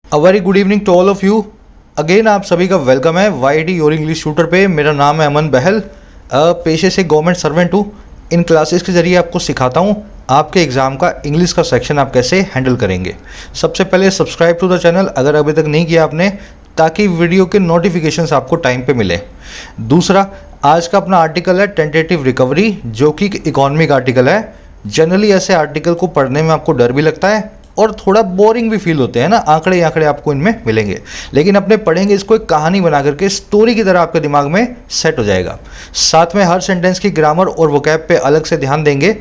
A very good evening to all of you. Again आप सभी का वेलकम है YIT योर इंग्लिश ट्यूटर पे। मेरा नाम है अमन बहल। पेशे से गवर्नमेंट सर्वेंट हूँ। इन क्लासेस के ज़रिए आपको सिखाता हूँ आपके एग्ज़ाम का इंग्लिश का सेक्शन आप कैसे हैंडल करेंगे। सबसे पहले सब्सक्राइब टू द चैनल अगर अभी तक नहीं किया आपने, ताकि वीडियो के नोटिफिकेशंस आपको टाइम पे मिले। दूसरा, आज का अपना आर्टिकल है टेंटेटिव रिकवरी, जो कि इकोनॉमिक आर्टिकल है। जनरली ऐसे आर्टिकल को पढ़ने में आपको डर भी लगता है और थोड़ा बोरिंग भी फील होते हैं ना, आंकड़े आंकड़े आपको इनमें मिलेंगे, लेकिन अपने पढ़ेंगे इसको एक कहानी बना करके, स्टोरी की तरह आपके दिमाग में सेट हो जाएगा। साथ में हर सेंटेंस की ग्रामर और वोकैब पे अलग से ध्यान देंगे।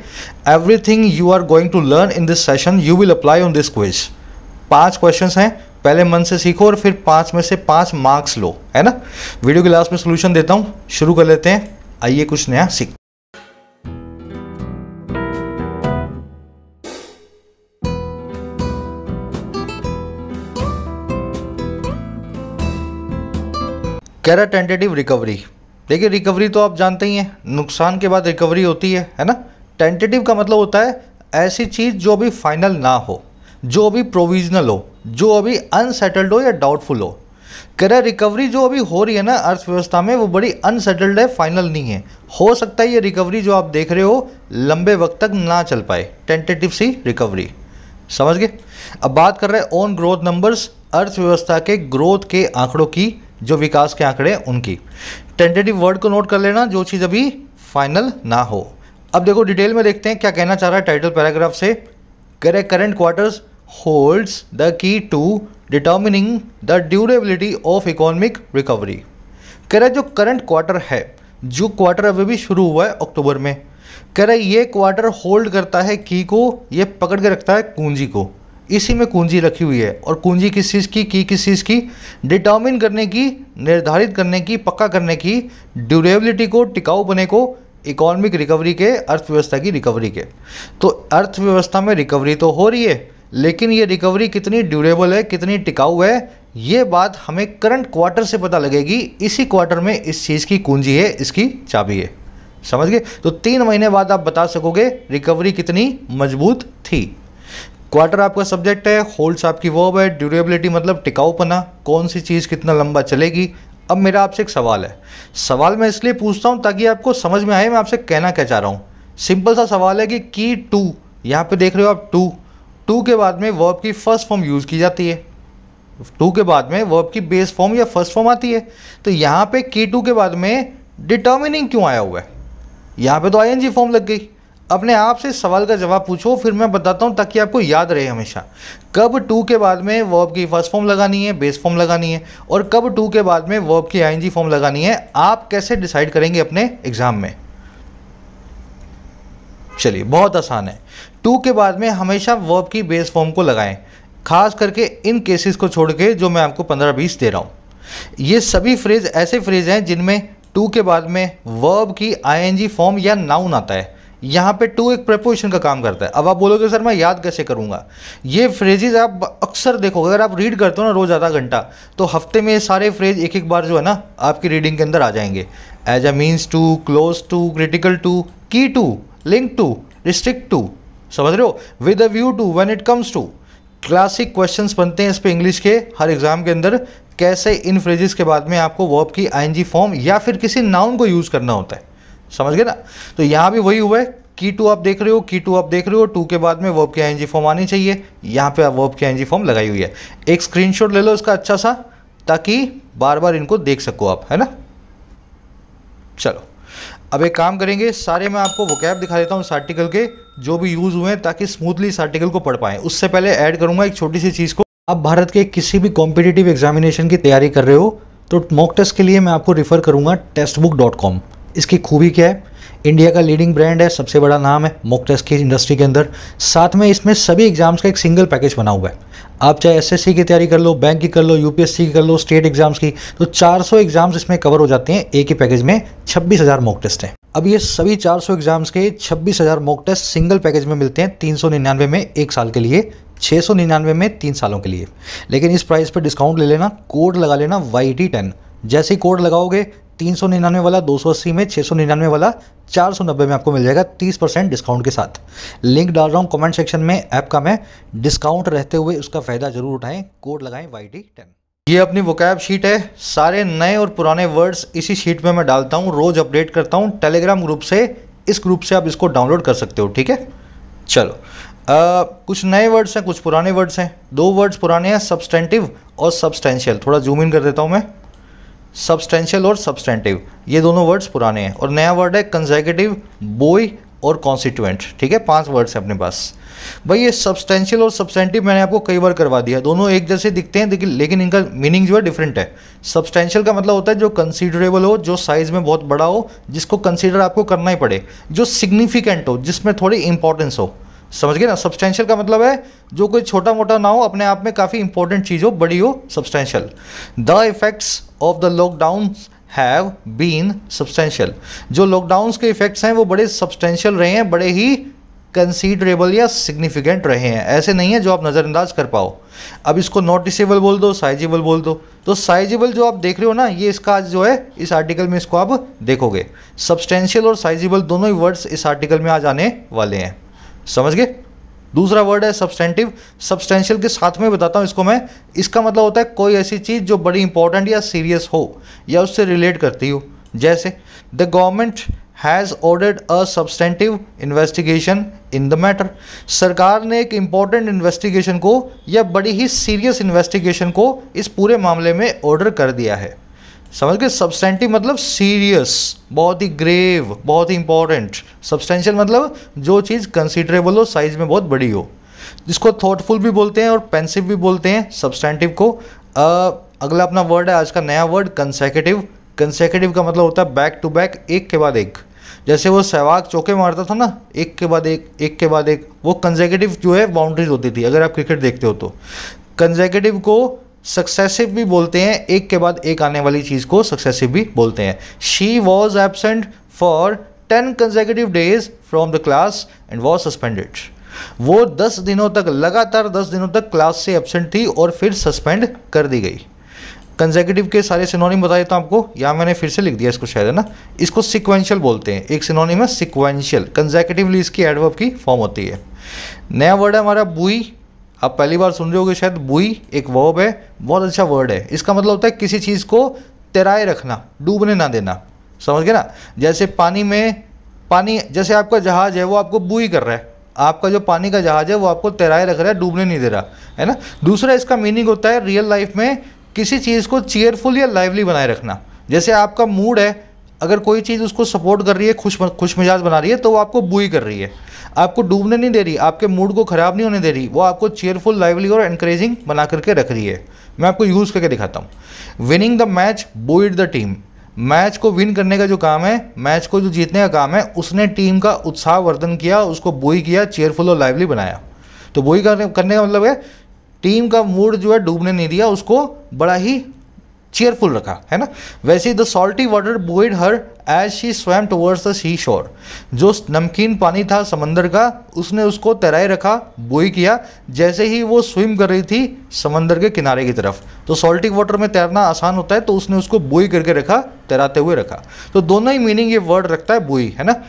Everything you are going to learn in this session you will apply on this quiz. 5 questions हैं, पहले मन से सीखो और फिर 5 में से 5 मार्क्स लो, है ना। वीडियो के लास्ट में सोल्यूशन देता हूँ, शुरू कर लेते हैं। आइए कुछ नया सीख। कह रहा टेंटेटिव रिकवरी। देखिए, रिकवरी तो आप जानते ही हैं, नुकसान के बाद रिकवरी होती है ना। टेंटेटिव का मतलब होता है ऐसी चीज़ जो अभी फाइनल ना हो, जो अभी प्रोविजनल हो, जो अभी अनसेटल्ड हो या डाउटफुल हो। कह रहा रिकवरी जो अभी हो रही है ना अर्थव्यवस्था में, वो बड़ी अनसेटल्ड है, फाइनल नहीं है। हो सकता है ये रिकवरी जो आप देख रहे हो लंबे वक्त तक ना चल पाए। टेंटेटिव सी रिकवरी, समझ गए। अब बात कर रहे हैं ऑन ग्रोथ नंबर्स, अर्थव्यवस्था के ग्रोथ के आंकड़ों की, जो विकास के आंकड़े हैं उनकी। टेंटेटिव वर्ड को नोट कर लेना, जो चीज़ अभी फाइनल ना हो। अब देखो डिटेल में देखते हैं क्या कहना चाह रहा है टाइटल पैराग्राफ से। करे current quarters holds the key to determining the durability of economic recovery. कह रहा है जो करंट क्वार्टर है, जो क्वार्टर अभी भी शुरू हुआ है अक्टूबर में, कह रहा है ये क्वार्टर होल्ड करता है की को, ये पकड़ के रखता है पूंजी को। इसी में कुंजी रखी हुई है, और कुंजी किस चीज़ की, किस चीज़ की, डिटर्मिन करने की, निर्धारित करने की, पक्का करने की, ड्यूरेबिलिटी को, टिकाऊ बने को, इकोनॉमिक रिकवरी के, अर्थव्यवस्था की रिकवरी के। तो अर्थव्यवस्था में रिकवरी तो हो रही है, लेकिन ये रिकवरी कितनी ड्यूरेबल है, कितनी टिकाऊ है, ये बात हमें करंट क्वार्टर से पता लगेगी। इसी क्वार्टर में इस चीज़ की कुंजी है, इसकी चाबी है, समझ गए। तो 3 महीने बाद आप बता सकोगे रिकवरी कितनी मजबूत थी। क्वार्टर आपका सब्जेक्ट है, होल्ड्स आपकी वर्ब है, ड्यूरेबिलिटी मतलब टिकाऊपना, कौन सी चीज़ कितना लंबा चलेगी। अब मेरा आपसे एक सवाल है, सवाल मैं इसलिए पूछता हूँ ताकि आपको समझ में आए मैं आपसे कहना क्या चाह रहा हूँ। सिंपल सा सवाल है कि की टू, यहाँ पे देख रहे हो आप टू के बाद में वर्ब की फर्स्ट फॉर्म यूज़ की जाती है। टू के बाद में वर्ब की बेस फॉर्म या फर्स्ट फॉर्म आती है। तो यहाँ पे की टू के बाद में डिटर्मिनिंग क्यों आया हुआ है, यहाँ पे तो ING फॉर्म लग गई। अपने आप से सवाल का जवाब पूछो, फिर मैं बताता हूँ ताकि आपको याद रहे हमेशा। कब टू के बाद में वर्ब की फर्स्ट फॉर्म लगानी है, बेस फॉर्म लगानी है, और कब टू के बाद में वर्ब की ING फॉर्म लगानी है, आप कैसे डिसाइड करेंगे अपने एग्जाम में। चलिए, बहुत आसान है। टू के बाद में हमेशा वर्ब की बेस फॉर्म को लगाएं, खास करके इन केसेस को छोड़ के जो मैं आपको 15-20 दे रहा हूँ। ये सभी फ्रेज ऐसे फ्रेज हैं जिनमें टू के बाद में वर्ब की ING फॉर्म या नाउन आता है। यहाँ पे टू एक प्रेपोजिशन का काम करता है। अब आप बोलोगे सर मैं याद कैसे करूँगा। ये फ्रेजेस आप अक्सर देखोगे, अगर आप रीड करते हो ना रोज़ आधा घंटा, तो हफ्ते में ये सारे फ्रेज एक एक बार जो है ना आपकी रीडिंग के अंदर आ जाएंगे। As a means to, close to, critical to, key to, link to, restrict to, समझ रहे हो, with a view to, when it comes to. Classic questions बनते हैं इस पे इंग्लिश के हर एग्जाम के अंदर, कैसे इन फ्रेजेस के बाद में आपको वर्ब की ING फॉर्म या फिर किसी नाउन को यूज़ करना होता है, समझ गए ना। तो यहाँ भी वही हुआ है, की टू आप देख रहे हो, की टू आप देख रहे हो, टू के बाद में वर्ब की ING फॉर्म आनी चाहिए। यहाँ पे आप वर्ब की ING फॉर्म लगाई हुई है। एक स्क्रीनशॉट ले लो इसका अच्छा सा, ताकि बार बार इनको देख सको आप, है ना। चलो, अब एक काम करेंगे, सारे मैं आपको वोकैब दिखा देता हूँ इस आर्टिकल के, जो भी यूज़ हुए हैं, ताकि स्मूथली इस आर्टिकल को पढ़ पाएँ। उससे पहले ऐड करूँगा एक छोटी सी चीज़ को। आप भारत के किसी भी कॉम्पिटिटिव एग्जामिनेशन की तैयारी कर रहे हो तो मॉक टेस्ट के लिए मैं आपको रिफ़र करूँगा टेस्टबुक.com। इसकी खूबी क्या है, इंडिया का लीडिंग ब्रांड है, सबसे बड़ा नाम है मॉक टेस्ट की इंडस्ट्री के अंदर। साथ में इसमें सभी एग्जाम्स का एक सिंगल पैकेज बना हुआ है। आप चाहे SSC की तैयारी कर लो, बैंक की कर लो, UPSC की कर लो, स्टेट एग्जाम्स की, तो 400 एग्जाम्स इसमें कवर हो जाते हैं एक ही पैकेज में। 26,000 मॉक टेस्ट हैं। अब ये सभी 400 एग्जाम्स के 26,000 मॉक टेस्ट सिंगल पैकेज में मिलते हैं 399 में 1 साल के लिए, 699 में 3 सालों के लिए। लेकिन इस प्राइस पर डिस्काउंट ले लेना, कोड लगा लेना YT10। जैसे ही कोड लगाओगे 399 वाला 280 में, 699 वाला 490 में आपको मिल जाएगा 30% डिस्काउंट के साथ। लिंक डाल रहा हूँ कमेंट सेक्शन में ऐप का मैं, डिस्काउंट रहते हुए उसका फ़ायदा ज़रूर उठाएं, कोड लगाएं YT10। ये अपनी वोकैब शीट है, सारे नए और पुराने वर्ड्स इसी शीट में मैं डालता हूँ, रोज़ अपडेट करता हूँ टेलीग्राम ग्रुप से, इस ग्रुप से आप इसको डाउनलोड कर सकते हो, ठीक है। चलो कुछ नए वर्ड्स हैं, कुछ पुराने वर्ड्स हैं। 2 वर्ड्स पुराने हैं, सब्सटेंटिव और सब्सटेंशियल। थोड़ा जूम इन कर देता हूँ मैं। सब्सटेंशियल और सब्सटेंटिव, ये दोनों वर्ड्स पुराने हैं। और नया वर्ड है कंसेक्यूटिव, बोई और कॉन्स्टिट्यूएंट, ठीक है। 5 वर्ड्स हैं अपने पास। भाई ये सब्सटेंशियल और सब्सटेंटिव मैंने आपको कई बार करवा दिया, दोनों एक जैसे दिखते हैं लेकिन इनका मीनिंग जो है डिफरेंट है। सब्सटेंशियल का मतलब होता है जो कंसीडरेबल हो, जो साइज में बहुत बड़ा हो, जिसको कंसीडर आपको करना ही पड़े, जो सिग्निफिकेंट हो, जिसमें थोड़ी इंपॉर्टेंस हो, समझ गए ना। सब्सटेंशियल का मतलब है जो कोई छोटा मोटा ना हो, अपने आप में काफ़ी इंपॉर्टेंट चीज़ हो, बड़ी हो, substantial. The effects of the lockdown have been substantial, जो लॉकडाउन के इफेक्ट्स हैं वो बड़े सब्सटेंशियल रहे हैं, बड़े ही कंसीडरेबल या सिग्निफिकेंट रहे हैं, ऐसे नहीं है जो आप नज़रअंदाज कर पाओ। अब इसको नोटिसेबल बोल दो, साइजेबल बोल दो। तो साइजेबल जो आप देख रहे हो ना, ये इसका आज जो है इस आर्टिकल में इसको आप देखोगे। सब्सटेंशियल और साइजेबल दोनों ही वर्ड्स इस आर्टिकल में आज आने वाले हैं, समझ गए। दूसरा वर्ड है सब्सटेंटिव। सब्सटेंशियल के साथ में बताता हूँ इसको मैं। इसका मतलब होता है कोई ऐसी चीज़ जो बड़ी इंपॉर्टेंट या सीरियस हो या उससे रिलेट करती हो। जैसे the government has ordered a substantive investigation in the matter, सरकार ने एक इम्पॉर्टेंट इन्वेस्टिगेशन को या बड़ी ही सीरियस इन्वेस्टिगेशन को इस पूरे मामले में ऑर्डर कर दिया है, समझ गए। सब्सटेंटिव मतलब सीरियस, बहुत ही ग्रेव, बहुत ही इंपॉर्टेंट। सब्सटेंशियल मतलब जो चीज़ कंसीडरेबल हो, साइज में बहुत बड़ी हो, जिसको थॉटफुल भी बोलते हैं और पेंसिव भी बोलते हैं सब्सटेंटिव को। अगला अपना वर्ड है आज का नया वर्ड कंसेक्यूटिव। कंसेक्यूटिव का मतलब होता है बैक टू बैक, एक के बाद एक। जैसे वो सहवाग चौके मारता था ना, एक के बाद एक, एक के बाद एक, वो कंसेक्यूटिव जो है बाउंड्रीज होती थी, अगर आप क्रिकेट देखते हो तो। कंसेक्यूटिव को सक्सेसिव भी बोलते हैं, एक के बाद एक आने वाली चीज़ को सक्सेसिव भी बोलते हैं। She was absent for 10 consecutive days from the class and was suspended. वो 10 दिनों तक, लगातार 10 दिनों तक क्लास से एबसेंट थी और फिर सस्पेंड कर दी गई। कंसेक्यूटिव के सारे सिनोनिम बता देता हूँ आपको, यहाँ मैंने फिर से लिख दिया इसको शायद, है ना। इसको सिक्वेंशियल बोलते हैं, एक सिनोनिम है सिक्वेंशियल। कंसेक्यूटिवली इसकी एडवर्ब की फॉर्म होती है। नया वर्ड है हमारा बुई। आप पहली बार सुन रहे होगे शायद। बुई एक वर्ब है, बहुत अच्छा वर्ड है। इसका मतलब होता है किसी चीज़ को तैराए रखना, डूबने ना देना, समझ गए ना। जैसे पानी में, पानी जैसे आपका जहाज़ है वो आपको बुई कर रहा है, आपका जो पानी का जहाज़ है वो आपको तैराए रख रहा है, डूबने नहीं दे रहा, है ना। दूसरा इसका मीनिंग होता है रियल लाइफ में किसी चीज़ को चीयरफुल या लाइवली बनाए रखना। जैसे आपका मूड है, अगर कोई चीज़ उसको सपोर्ट कर रही है, खुश मिजाज बना रही है, तो वो आपको बुई कर रही है, आपको डूबने नहीं दे रही, आपके मूड को ख़राब नहीं होने दे रही, वो आपको चीयरफुल, लाइवली और एनकरेजिंग बना करके रख रही है। मैं आपको यूज़ करके दिखाता हूँ। Winning the match buoyed the team. Match को विन करने का जो काम है, मैच को जो जीतने का काम है, उसने टीम का उत्साह वर्धन किया, उसको बुई किया, चीयरफुल और लाइवली बनाया। तो बुई करने का मतलब है टीम का मूड जो है डूबने नहीं दिया, उसको बड़ा ही चीयरफुल रखा, है ना। वैसे the salty water buoyed her as she swam towards the sea shore. जो नमकीन पानी था समंदर का, उसने उसको तैराए रखा, बुई किया, जैसे ही वो स्विम कर रही थी समंदर के किनारे की तरफ। तो सॉल्टी वाटर में तैरना आसान होता है, तो उसने उसको बुई करके रखा, तैराते हुए रखा। तो दोनों ही मीनिंग ये वर्ड रखता है बुई, है ना।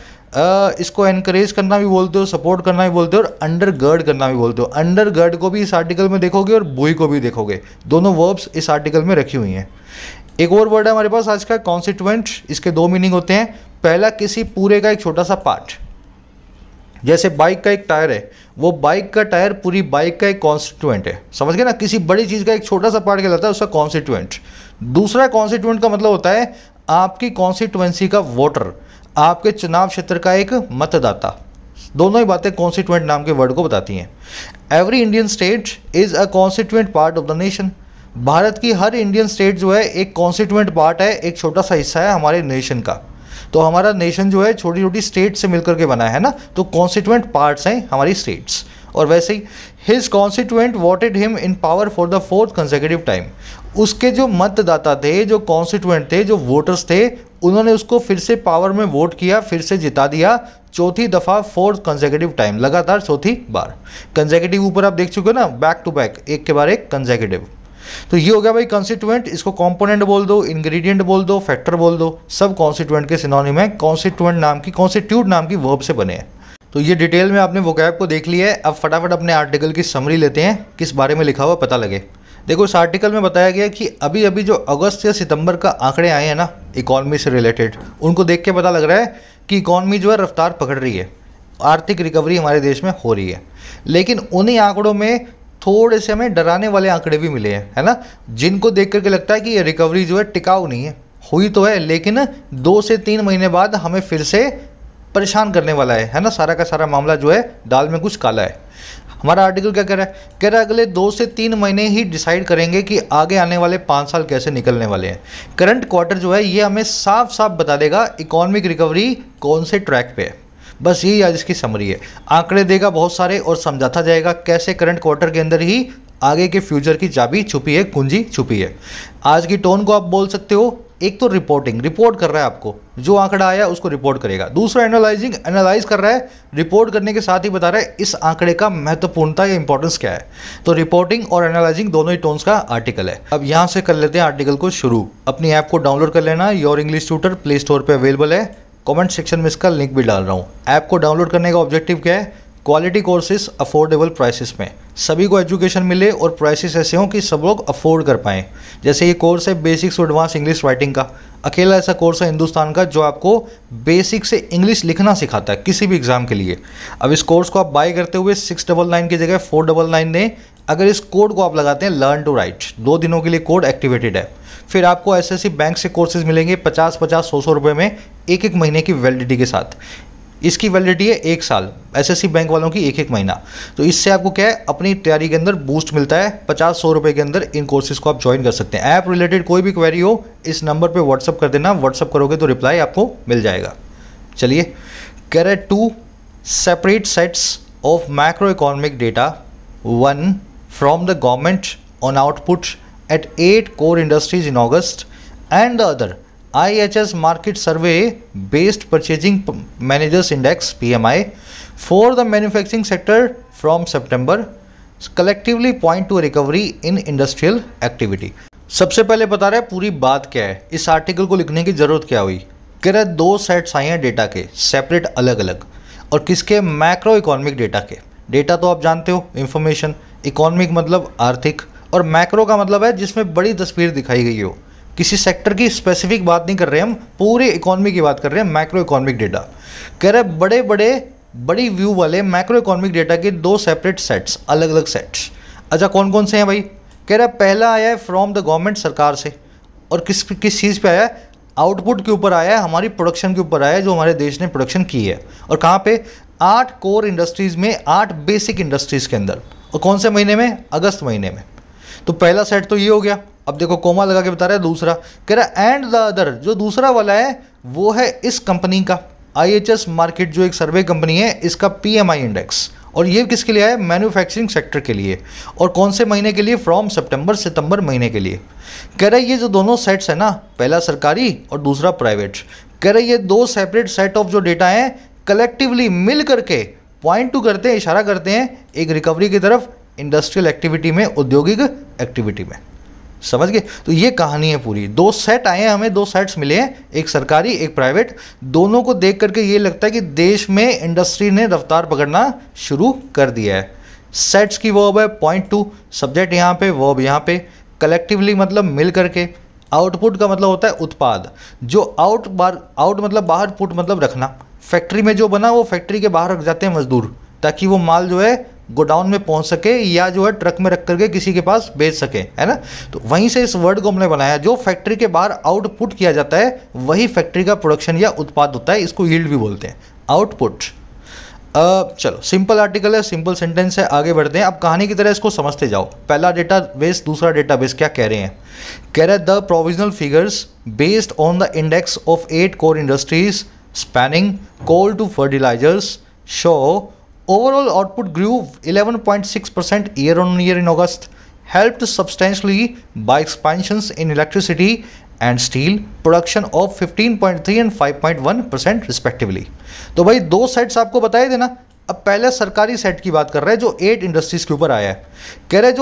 इसको एनकरेज करना भी बोलते हो, सपोर्ट करना भी बोलते हो, और अंडर गर्ड करना भी बोलते हो। अंडर गर्ड को भी इस आर्टिकल में देखोगे और बुई को भी देखोगे, दोनों वर्ब्स इस आर्टिकल में रखी हुई हैं। एक और वर्ड है हमारे पास आज का कॉन्स्टिट्यूएंट। इसके 2 मीनिंग होते हैं। पहला, किसी पूरे का एक छोटा सा पार्ट। जैसे बाइक का एक टायर है, वो बाइक का टायर पूरी बाइक का एक कॉन्स्टिट्यूएंट है, समझ गए ना। किसी बड़ी चीज़ का एक छोटा सा पार्ट कहलाता है उसका कॉन्स्टिट्यूएंट। दूसरा, कॉन्स्टिट्यूएंट का मतलब होता है आपकी कॉन्स्टिट्यूएंसी का वोटर, आपके चुनाव क्षेत्र का एक मतदाता। दोनों ही बातें कॉन्स्टिट्यूएंट नाम के वर्ड को बताती हैं। Every Indian state is a constituent part of the nation. Bharat की हर इंडियन स्टेट जो है एक कॉन्स्टिट्यूएंट पार्ट है, एक छोटा सा हिस्सा है हमारे नेशन का। तो हमारा नेशन जो है छोटी छोटी स्टेट से मिलकर के बना है ना, तो कॉन्स्टिट्यूएंट पार्ट्स हैं हमारी स्टेट्स। और वैसे ही his constituent voted him in power for the 4th consecutive time. उसके जो मतदाता थे, जो कॉन्स्टिट्यूएंट थे, जो वोटर्स थे, उन्होंने उसको फिर से पावर में वोट किया, फिर से जिता दिया, चौथी दफ़ा 4th कंसेक्यूटिव टाइम, लगातार चौथी बार। कंसेक्यूटिव ऊपर आप देख चुके हो ना, बैक टू बैक, एक के बाद एक कंसेक्यूटिव। तो ये हो गया भाई कॉन्स्टिट्यूएंट, इसको कंपोनेंट बोल दो, इंग्रेडिएंट बोल दो, फैक्टर बोल दो, सब कॉन्स्टिट्यूएंट के सिनोनिम है, कॉन्स्टिट्यूट नाम की वर्ब से बने हैं। तो ये डिटेल में आपने वोकैब को देख लिया है। अब फटाफट अपने आर्टिकल की समरी लेते हैं, किस बारे में लिखा हुआ पता लगे। देखो इस आर्टिकल में बताया गया कि अभी अभी जो अगस्त या सितंबर का आंकड़े आए हैं ना इकॉनमी से रिलेटेड, उनको देख के पता लग रहा है कि इकॉनमी जो है रफ्तार पकड़ रही है, आर्थिक रिकवरी हमारे देश में हो रही है। लेकिन उन्हीं आंकड़ों में थोड़े से हमें डराने वाले आंकड़े भी मिले हैं, है ना, जिनको देख करके लगता है कि ये रिकवरी जो है टिकाऊ नहीं है, हुई तो है लेकिन 2 से 3 महीने बाद हमें फिर से परेशान करने वाला है ना, सारा का सारा मामला जो है दाल में कुछ काला है। हमारा आर्टिकल क्या कह रहा है, कह रहा है अगले 2 से 3 महीने ही डिसाइड करेंगे कि आगे आने वाले 5 साल कैसे निकलने वाले हैं। करंट क्वार्टर जो है ये हमें साफ साफ बता देगा इकोनॉमिक रिकवरी कौन से ट्रैक पे है। बस यही आज इसकी समरी है। आंकड़े देगा बहुत सारे और समझाता जाएगा कैसे करंट क्वार्टर के अंदर ही आगे के फ्यूचर की चाबी छुपी है, कुंजी छुपी है। आज की टोन को आप बोल सकते हो, एक तो रिपोर्ट कर रहा है, आपको जो आंकड़ा आया उसको रिपोर्ट करेगा। दूसरा एनालाइज कर रहा है, रिपोर्ट करने के साथ ही बता रहा है इस आंकड़े का महत्वपूर्णता या इंपॉर्टेंस क्या है। तो रिपोर्टिंग और एनालाइजिंग दोनों ही टोन्स का आर्टिकल है। अब यहाँ से कर लेते हैं आर्टिकल को शुरू। अपनी ऐप को डाउनलोड कर लेना, your English tutor play store पर अवेलेबल है। कमेंट सेक्शन में इसका लिंक भी डाल रहा हूँ। ऐप को डाउनलोड करने का ऑब्जेक्टिव क्या है, क्वालिटी कोर्सेज अफोर्डेबल प्राइसेस में, सभी को एजुकेशन मिले और प्राइसेस ऐसे हों कि सब लोग अफोर्ड कर पाएँ। जैसे ये कोर्स है basics to advance English writing का, अकेला ऐसा कोर्स है हिंदुस्तान का जो आपको बेसिक से इंग्लिश लिखना सिखाता है किसी भी एग्जाम के लिए। अब इस कोर्स को आप बाय करते हुए 699 की जगह 499 दें। अगर इस कोड को आप लगाते हैं लर्न टू राइट, 2 दिनों के लिए कोड एक्टिवेटेड है। फिर आपको एसएससी बैंक से कोर्सेज मिलेंगे 50-50, 100-100 रुपये में, 1 महीने की वैलिडिटी के साथ। इसकी वैलिडिटी है 1 साल, एसएससी बैंक वालों की 1 महीना। तो इससे आपको क्या है, अपनी तैयारी के अंदर बूस्ट मिलता है। 50-100 रुपये के अंदर इन कोर्सेज को आप ज्वाइन कर सकते हैं। ऐप रिलेटेड कोई भी क्वेरी हो इस नंबर पे व्हाट्सअप कर देना, व्हाट्सअप करोगे तो रिप्लाई आपको मिल जाएगा। चलिए, कह रहे 2 separate sets of macro economic data, 1 from the government on output at 8 core industries in August and the other IHS market survey based purchasing managers index PMI for the manufacturing sector from September collectively point to a recovery in industrial activity। सबसे पहले बता रहा है पूरी बात क्या है, इस आर्टिकल को लिखने की जरूरत क्या हुई। कह रहा है 2 सेट्स आए हैं डेटा के, सेपरेट अलग अलग, और किसके, मैक्रो इकोनॉमिक डेटा के। डेटा तो आप जानते हो, इंफॉर्मेशन, इकोनॉमिक मतलब आर्थिक, और मैक्रो का मतलब है जिसमें बड़ी तस्वीर दिखाई गई हो। किसी सेक्टर की स्पेसिफिक बात नहीं कर रहे हम, पूरे इकोनॉमी की बात कर रहे हैं, मैक्रो इकोनॉमिक डेटा। कह रहे बड़ी व्यू वाले मैक्रो इकोनॉमिक डेटा के 2 सेपरेट सेट्स, अलग अलग सेट्स। अच्छा कौन कौन से हैं भाई। कह रहा है पहला आया है फ्रॉम द गवर्नमेंट, सरकार से, और किस चीज़ पे आया है, आउटपुट के ऊपर आया है, हमारी प्रोडक्शन के ऊपर आया है, जो हमारे देश ने प्रोडक्शन की है। और कहाँ पे, 8 कोर इंडस्ट्रीज़ में, 8 बेसिक इंडस्ट्रीज़ के अंदर। और कौन से महीने में, अगस्त महीने में। तो पहला सेट तो ये हो गया। अब देखो कोमा लगा के बता रहा है दूसरा, कह रहा है एंड द अदर, जो दूसरा वाला है वो है इस कंपनी का IHS मार्केट, जो एक सर्वे कंपनी है, इसका PMI इंडेक्स। और ये किसके लिए है, मैन्युफैक्चरिंग सेक्टर के लिए। और कौन से महीने के लिए, फ्रॉम सितंबर महीने के लिए। कह रहा है ये जो दोनों सेट्स है ना, पहला सरकारी और दूसरा प्राइवेट, कह रहा है ये 2 सेपरेट सेट ऑफ जो डेटा हैं कलेक्टिवली मिल करके पॉइंट टू करते हैं, इशारा करते हैं एक रिकवरी की तरफ, इंडस्ट्रियल एक्टिविटी में, औद्योगिक एक्टिविटी में। समझ गए। तो ये कहानी है पूरी। 2 सेट आए हैं, हमें 2 सेट्स मिले हैं, एक सरकारी एक प्राइवेट। दोनों को देख करके ये लगता है कि देश में इंडस्ट्री ने रफ्तार पकड़ना शुरू कर दिया है। सेट्स की वर्ब है पॉइंट टू, सब्जेक्ट यहाँ पे, वर्ब यहाँ पे। कलेक्टिवली मतलब मिल करके। आउटपुट का मतलब होता है उत्पाद, जो आउट मतलब बाहर, पुट मतलब रखना। फैक्ट्री में जो बना वो फैक्ट्री के बाहर रख जाते हैं मजदूर, ताकि वो माल जो है गोडाउन में पहुंच सके, या जो है ट्रक में रख करके किसी के पास बेच सके, है ना। तो वहीं से इस वर्ड को हमने बनाया। जो फैक्ट्री के बाहर आउटपुट किया जाता है वही फैक्ट्री का प्रोडक्शन या उत्पाद होता है, इसको यील्ड भी बोलते हैं, आउटपुट। चलो सिंपल आर्टिकल है, सिंपल सेंटेंस है, आगे बढ़ते हैं। अब कहानी की तरह इसको समझते जाओ। पहला डेटाबेस, दूसरा डेटाबेस क्या कह रहे हैं। कह रहे the provisional figures based on the index of 8 core industries spanning coal to fertilisers show overall output grew 11.6% year on year in August, helped substantially by expansions in electricity and steel production of 15.3 and 5.1% respectively। तो भाई 2 sets आपको बताए थे ना, अब पहले सरकारी set की बात कर रहे हैं जो 8 इंडस्ट्रीज़ के ऊपर आया है। कह रहे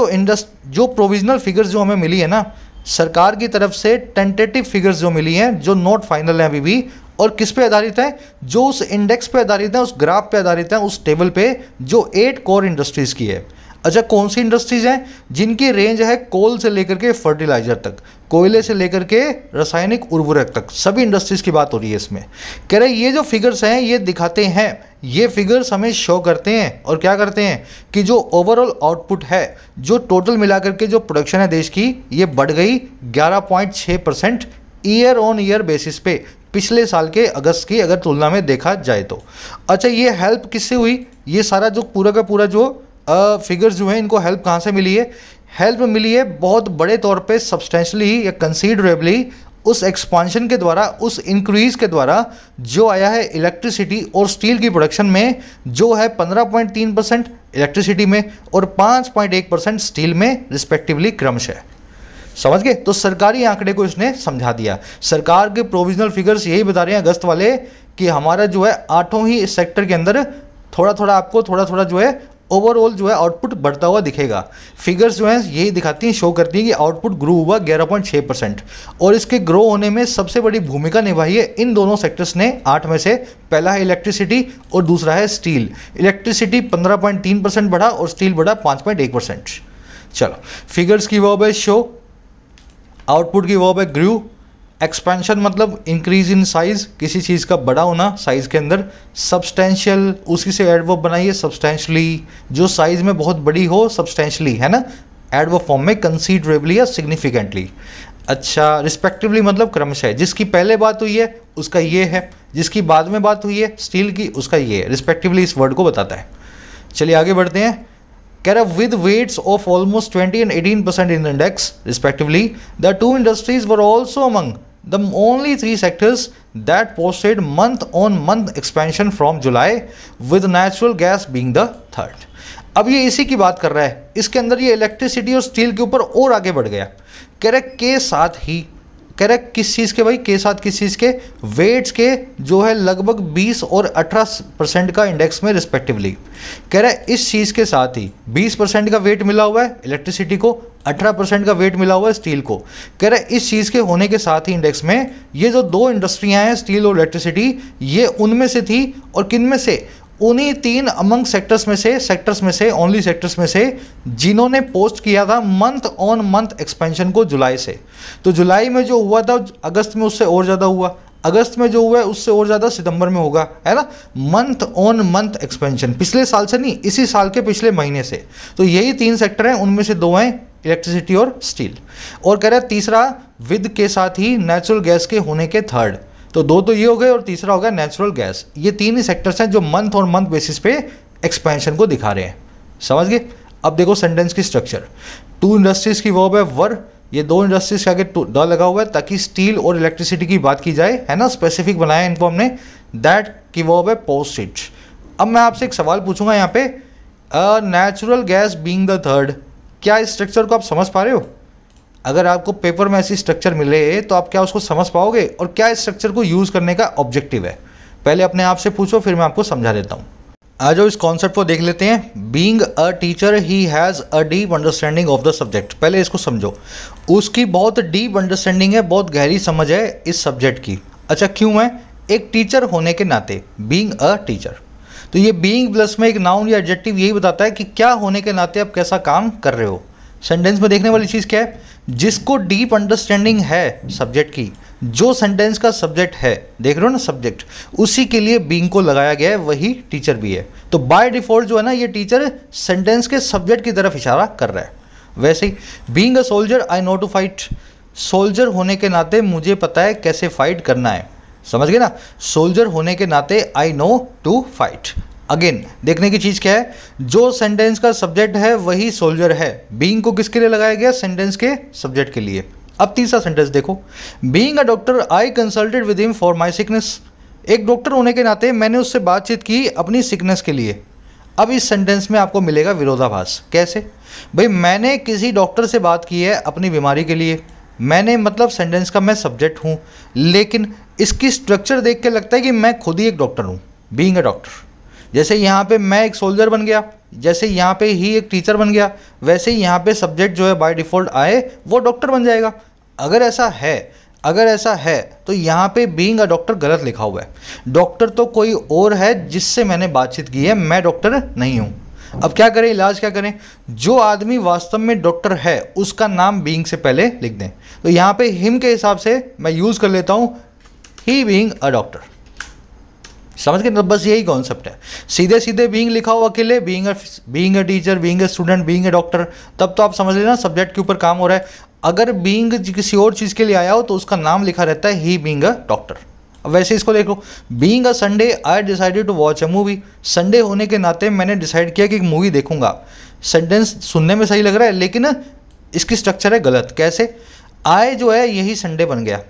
जो प्रोविजनल फिगर्स जो हमें मिली है ना सरकार की तरफ से, टेंटेटिव फिगर्स जो मिली हैं जो नॉट फाइनल है अभी भी, और किस पे आधारित है, जो उस इंडेक्स पे आधारित है, उस ग्राफ पे आधारित है, उस टेबल पे जो 8 कोर इंडस्ट्रीज़ की है। अच्छा, कौन सी इंडस्ट्रीज़ हैं? जिनकी रेंज है कोल से लेकर के फर्टिलाइजर तक, कोयले से लेकर के रासायनिक उर्वरक तक, सभी इंडस्ट्रीज़ की बात हो रही है इसमें। कह रहे ये जो फिगर्स हैं ये दिखाते हैं, ये फिगर्स हमें शो करते हैं और क्या करते हैं कि जो ओवरऑल आउटपुट है, जो टोटल मिलाकर के जो प्रोडक्शन है देश की, ये बढ़ गई 11.6% ईयर ऑन ईयर बेसिस पे, पिछले साल के अगस्त की अगर तुलना में देखा जाए तो। अच्छा, ये हेल्प किससे हुई? ये सारा जो पूरा का पूरा जो फिगर्स जो हैं इनको हेल्प कहाँ से मिली है? हेल्प मिली है बहुत बड़े तौर पे, सब्सटेंशली या कंसीडरेबली उस एक्सपांशन के द्वारा, उस इंक्रीज़ के द्वारा जो आया है इलेक्ट्रिसिटी और स्टील की प्रोडक्शन में, जो है 15.3% इलेक्ट्रिसिटी में और 5.1% स्टील में रिस्पेक्टिवली क्रमशः। समझ गए? तो सरकारी आंकड़े को इसने समझा दिया। सरकार के प्रोविजनल फिगर्स यही बता रहे हैं अगस्त वाले कि हमारा जो है 8 ही सेक्टर के अंदर थोड़ा थोड़ा जो है ओवरऑल जो है आउटपुट बढ़ता हुआ दिखेगा। फिगर्स जो हैं यही दिखाती हैं, शो करती हैं कि आउटपुट ग्रो हुआ 11.6% और इसके ग्रो होने में सबसे बड़ी भूमिका निभाई है इन दोनों सेक्टर्स ने 8 में से। पहला है इलेक्ट्रिसिटी और दूसरा है स्टील। इलेक्ट्रिसिटी 15.3% बढ़ा और स्टील बढ़ा 5.1%। चलो, फिगर्स की वर्ब है शो, आउटपुट की वर्ब है ग्रू, एक्सपेंशन मतलब इंक्रीज इन साइज, किसी चीज़ का बड़ा होना साइज के अंदर, सब्सटेंशियल उसी से एडवर्ब बनाइए सब्सटेंशली, जो साइज में बहुत बड़ी हो सब्सटेंशली, है ना, एडवर्ब फॉर्म में, कंसीडरेबली या सिग्निफिकेंटली। अच्छा, रिस्पेक्टिवली मतलब क्रमशः, जिसकी पहले बात हुई है उसका ये है, जिसकी बाद में बात हुई है स्टील की उसका ये है, रिस्पेक्टिवली इस वर्ड को बताता है। चलिए आगे बढ़ते हैं। कह रहा with weights of almost 20 and 18% in index respectively, the two industries were also among the only 3 sectors that posted month-on-month expansion from July, with natural gas being the third। अब ये इसी की बात कर रहा है, इसके अंदर ये इलेक्ट्रिसिटी और स्टील के ऊपर और आगे बढ़ गया। कह रहे के साथ ही, कह रहे किस चीज़ के भाई, के साथ किस चीज़ के, वेट्स के जो है लगभग 20 और 18% का इंडेक्स में रिस्पेक्टिवली। कह रहे इस चीज़ के साथ ही 20% का वेट मिला हुआ है इलेक्ट्रिसिटी को, 18% का वेट मिला हुआ है स्टील को। कह रहे इस चीज़ के होने के साथ ही इंडेक्स में ये जो 2 इंडस्ट्रियाँ हैं स्टील और इलेक्ट्रिसिटी, ये उनमें से थी, और किन में से, उन्हीं 3 अमंग सेक्टर्स में से ओनली सेक्टर्स में से जिन्होंने पोस्ट किया था मंथ ऑन मंथ एक्सपेंशन को जुलाई से। तो जुलाई में जो हुआ था अगस्त में उससे और ज़्यादा हुआ, अगस्त में जो हुआ है उससे और ज़्यादा सितंबर में होगा, है ना। मंथ ऑन मंथ एक्सपेंशन, पिछले साल से नहीं, इसी साल के पिछले महीने से। तो यही 3 सेक्टर हैं, उनमें से 2 हैं इलेक्ट्रिसिटी और स्टील। और कह रहे हैं तीसरा विद के साथ ही नेचुरल गैस के होने के थर्ड। तो 2 तो ये हो गए और तीसरा हो गया नेचुरल गैस। ये 3 ही सेक्टर्स हैं जो मंथ और मंथ बेसिस पे एक्सपेंशन को दिखा रहे हैं। समझ गए? अब देखो सेंटेंस की स्ट्रक्चर। 2 इंडस्ट्रीज की वर्ब है वर, ये 2 इंडस्ट्रीज के आगे द लगा हुआ है ताकि स्टील और इलेक्ट्रिसिटी की बात की जाए, है ना, स्पेसिफिक बनाया इनको हमने। दैट की वर्ब है पोस्टेड। अब मैं आपसे एक सवाल पूछूंगा यहाँ पे, natural gas being the third, क्या इस स्ट्रक्चर को आप समझ पा रहे हो? अगर आपको पेपर में ऐसी स्ट्रक्चर मिले तो आप क्या उसको समझ पाओगे, और क्या इस स्ट्रक्चर को यूज़ करने का ऑब्जेक्टिव है? पहले अपने आप से पूछो, फिर मैं आपको समझा देता हूँ। आ जाओ इस कॉन्सेप्ट को देख लेते हैं। Being a teacher he has a deep understanding of the subject. पहले इसको समझो, उसकी बहुत डीप अंडरस्टैंडिंग है, बहुत गहरी समझ है इस सब्जेक्ट की। अच्छा, क्यों है? एक टीचर होने के नाते, बीइंग अ टीचर, तो ये बीइंग प्लस में एक नाउन या एडजेक्टिव यही बताता है कि क्या होने के नाते आप कैसा काम कर रहे हो। सेंटेंस में देखने वाली चीज़ क्या है? जिसको डीप अंडरस्टैंडिंग है सब्जेक्ट की, जो सेंटेंस का सब्जेक्ट है, देख रहे हो ना सब्जेक्ट, उसी के लिए बीइंग को लगाया गया है, वही टीचर भी है। तो बाय डिफॉल्ट जो है ना, ये टीचर सेंटेंस के सब्जेक्ट की तरफ इशारा कर रहा है। वैसे ही being a soldier I know to fight, soldier होने के नाते मुझे पता है कैसे फाइट करना है। समझ गए ना? सोल्जर होने के नाते I know to fight. Again देखने की चीज़ क्या है, जो सेंटेंस का सब्जेक्ट है वही सोल्जर है। बीइंग को किसके लिए लगाया गया? सेंटेंस के सब्जेक्ट के लिए। अब तीसरा सेंटेंस देखो, being a doctor I consulted with him for my sickness. एक डॉक्टर होने के नाते मैंने उससे बातचीत की अपनी सिकनेस के लिए। अब इस सेंटेंस में आपको मिलेगा विरोधाभास। कैसे भाई? मैंने किसी डॉक्टर से बात की है अपनी बीमारी के लिए, मैंने मतलब सेंटेंस का मैं सब्जेक्ट हूँ, लेकिन इसकी स्ट्रक्चर देख के लगता है कि मैं खुद ही एक डॉक्टर हूँ, बीइंग अ डॉक्टर। जैसे यहाँ पे मैं एक सोल्जर बन गया, जैसे यहाँ पे ही एक टीचर बन गया, वैसे ही यहाँ पे सब्जेक्ट जो है बाय डिफ़ॉल्ट आए वो डॉक्टर बन जाएगा। अगर ऐसा है तो यहाँ पे बीइंग अ डॉक्टर गलत लिखा हुआ है। डॉक्टर तो कोई और है जिससे मैंने बातचीत की है, मैं डॉक्टर नहीं हूँ। अब क्या करें, इलाज क्या करें? जो आदमी वास्तव में डॉक्टर है उसका नाम बीइंग से पहले लिख दें। तो यहाँ पे हिम के हिसाब से मैं यूज़ कर लेता हूँ ही बीइंग अ डॉक्टर। समझ गए? बस यही कॉन्सेप्ट है। सीधे सीधे बीइंग लिखा हो अकेले, being a teacher, being a student, being a doctor, तब तो आप समझ लेना सब्जेक्ट के ऊपर काम हो रहा है। अगर बीइंग किसी और चीज़ के लिए आया हो तो उसका नाम लिखा रहता है ही बीइंग अ डॉक्टर। अब वैसे इसको देखो, being a Sunday I decided to watch a movie. Sunday होने के नाते मैंने डिसाइड किया कि एक मूवी देखूंगा। सेंटेंस सुनने में सही लग रहा है लेकिन इसकी स्ट्रक्चर है गलत। कैसे? आई जो है यही संडे बन गया,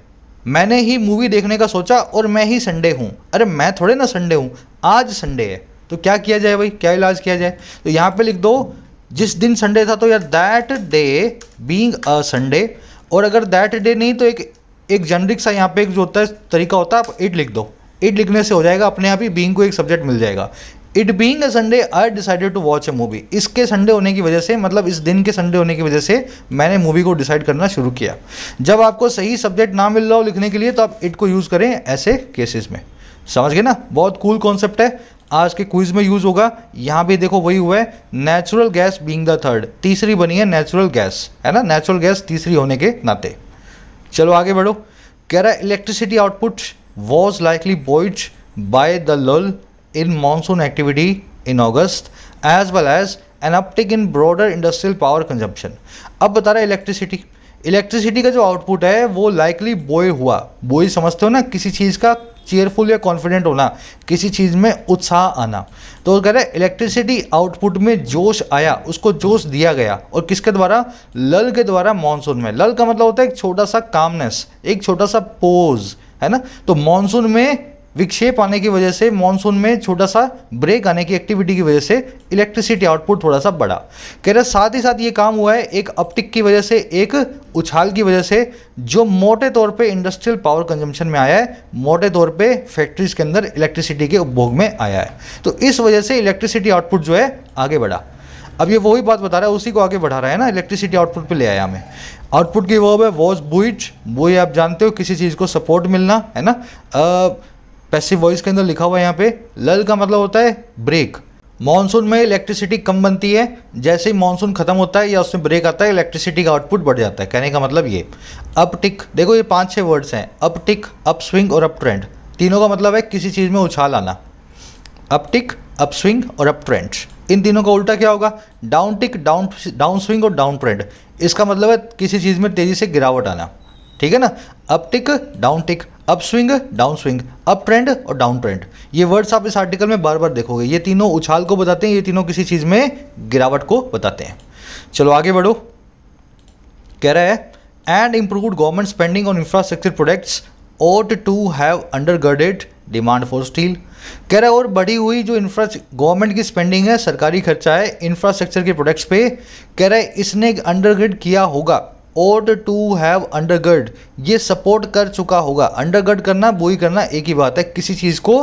मैंने ही मूवी देखने का सोचा और मैं ही संडे हूँ। अरे मैं थोड़े ना संडे हूँ, आज संडे है। तो क्या किया जाए भाई, क्या इलाज किया जाए? तो यहाँ पे लिख दो जिस दिन संडे था, तो यार that day being a Sunday. और अगर दैट डे नहीं तो एक जेनरिक सा यहाँ पे एक जो होता है तरीका होता है, आप इट लिख दो। इट लिखने से हो जाएगा अपने आप ही, बीइंग को एक सब्जेक्ट मिल जाएगा। It being a Sunday I decided to watch a movie. इसके संडे होने की वजह से, मतलब इस दिन के संडे होने की वजह से मैंने मूवी को डिसाइड करना शुरू किया। जब आपको सही सब्जेक्ट ना मिल रहा हो लिखने के लिए तो आप इट को यूज़ करें ऐसे केसेस में। समझ गए ना? बहुत कूल कॉन्सेप्ट है, आज के क्विज में यूज़ होगा। यहाँ भी देखो वही हुआ है, natural gas being the third, तीसरी बनी है नेचुरल गैस, है ना? नेचुरल गैस तीसरी होने के नाते। चलो आगे बढ़ो। कह रहा है electricity output was likely Boyd by the लल in monsoon activity in August as well as an uptick in broader industrial power consumption। अब बता रहा है इलेक्ट्रिसिटी का जो आउटपुट है वो लाइकली बॉय हुआ। बॉय समझते हो ना, किसी चीज़ का चेयरफुल या कॉन्फिडेंट होना, किसी चीज़ में उत्साह आना। तो कह रहा है इलेक्ट्रिसिटी आउटपुट में जोश आया, उसको जोश दिया गया। और किसके द्वारा? लल के द्वारा मॉनसून में। लल का मतलब होता है एक छोटा सा कामनेस, एक छोटा सा पोज, है ना? तो मॉनसून में विक्षेप आने की वजह से, मॉनसून में छोटा सा ब्रेक आने की एक्टिविटी की वजह से इलेक्ट्रिसिटी आउटपुट थोड़ा सा बढ़ा। कह रहे साथ ही साथ ये काम हुआ है एक अपटिक की वजह से, एक उछाल की वजह से, जो मोटे तौर पे इंडस्ट्रियल पावर कंजम्पशन में आया है, मोटे तौर पे फैक्ट्रीज के अंदर इलेक्ट्रिसिटी के उपभोग में आया है। तो इस वजह से इलेक्ट्रिसिटी आउटपुट जो है आगे बढ़ा। अब ये वही बात बता रहा है, उसी को आगे बढ़ा रहा है ना, इलेक्ट्रिसिटी आउटपुट पे ले आया हमें। आउटपुट की वर्ब है वॉज बुइट। बुई आप जानते हो किसी चीज़ को सपोर्ट मिलना, है ना? पैसिव वॉइस के अंदर लिखा हुआ है यहाँ पे। लल का मतलब होता है ब्रेक। मॉनसून में इलेक्ट्रिसिटी कम बनती है, जैसे ही मॉनसून खत्म होता है या उसमें ब्रेक आता है इलेक्ट्रिसिटी का आउटपुट बढ़ जाता है। कहने का मतलब ये अपटिक, देखो ये 5-6 वर्ड्स हैं, अपटिक, अप स्विंग और अप ट्रेंड। तीनों का मतलब है किसी चीज़ में उछाल आना। अपटिक, अप स्विंग और अप ट्रेंड, इन तीनों का उल्टा क्या होगा? डाउन टिक, डाउन स्विंग और डाउन ट्रेंड। इसका मतलब है किसी चीज़ में तेज़ी से गिरावट आना, ठीक है ना? Up tick, down tick, up swing, down swing, up trend और डाउन ट्रेंड। ये वर्ड्स आप इस आर्टिकल में बार बार देखोगे। ये तीनों उछाल को बताते हैं, ये तीनों किसी चीज़ में गिरावट को बताते हैं। चलो आगे बढ़ो। कह रहा है and improved government spending on infrastructure products ought to have undergirded demand for steel. कह रहा है और बढ़ी हुई जो गवर्नमेंट की स्पेंडिंग है, सरकारी खर्चा है इंफ्रास्ट्रक्चर के प्रोडक्ट्स पे, कह रहा है इसने अंडरगिर्ड किया होगा। ought to have undergird, ये सपोर्ट कर चुका होगा। अंडरगर्ड करना, बोई करना एक ही बात है, किसी चीज़ को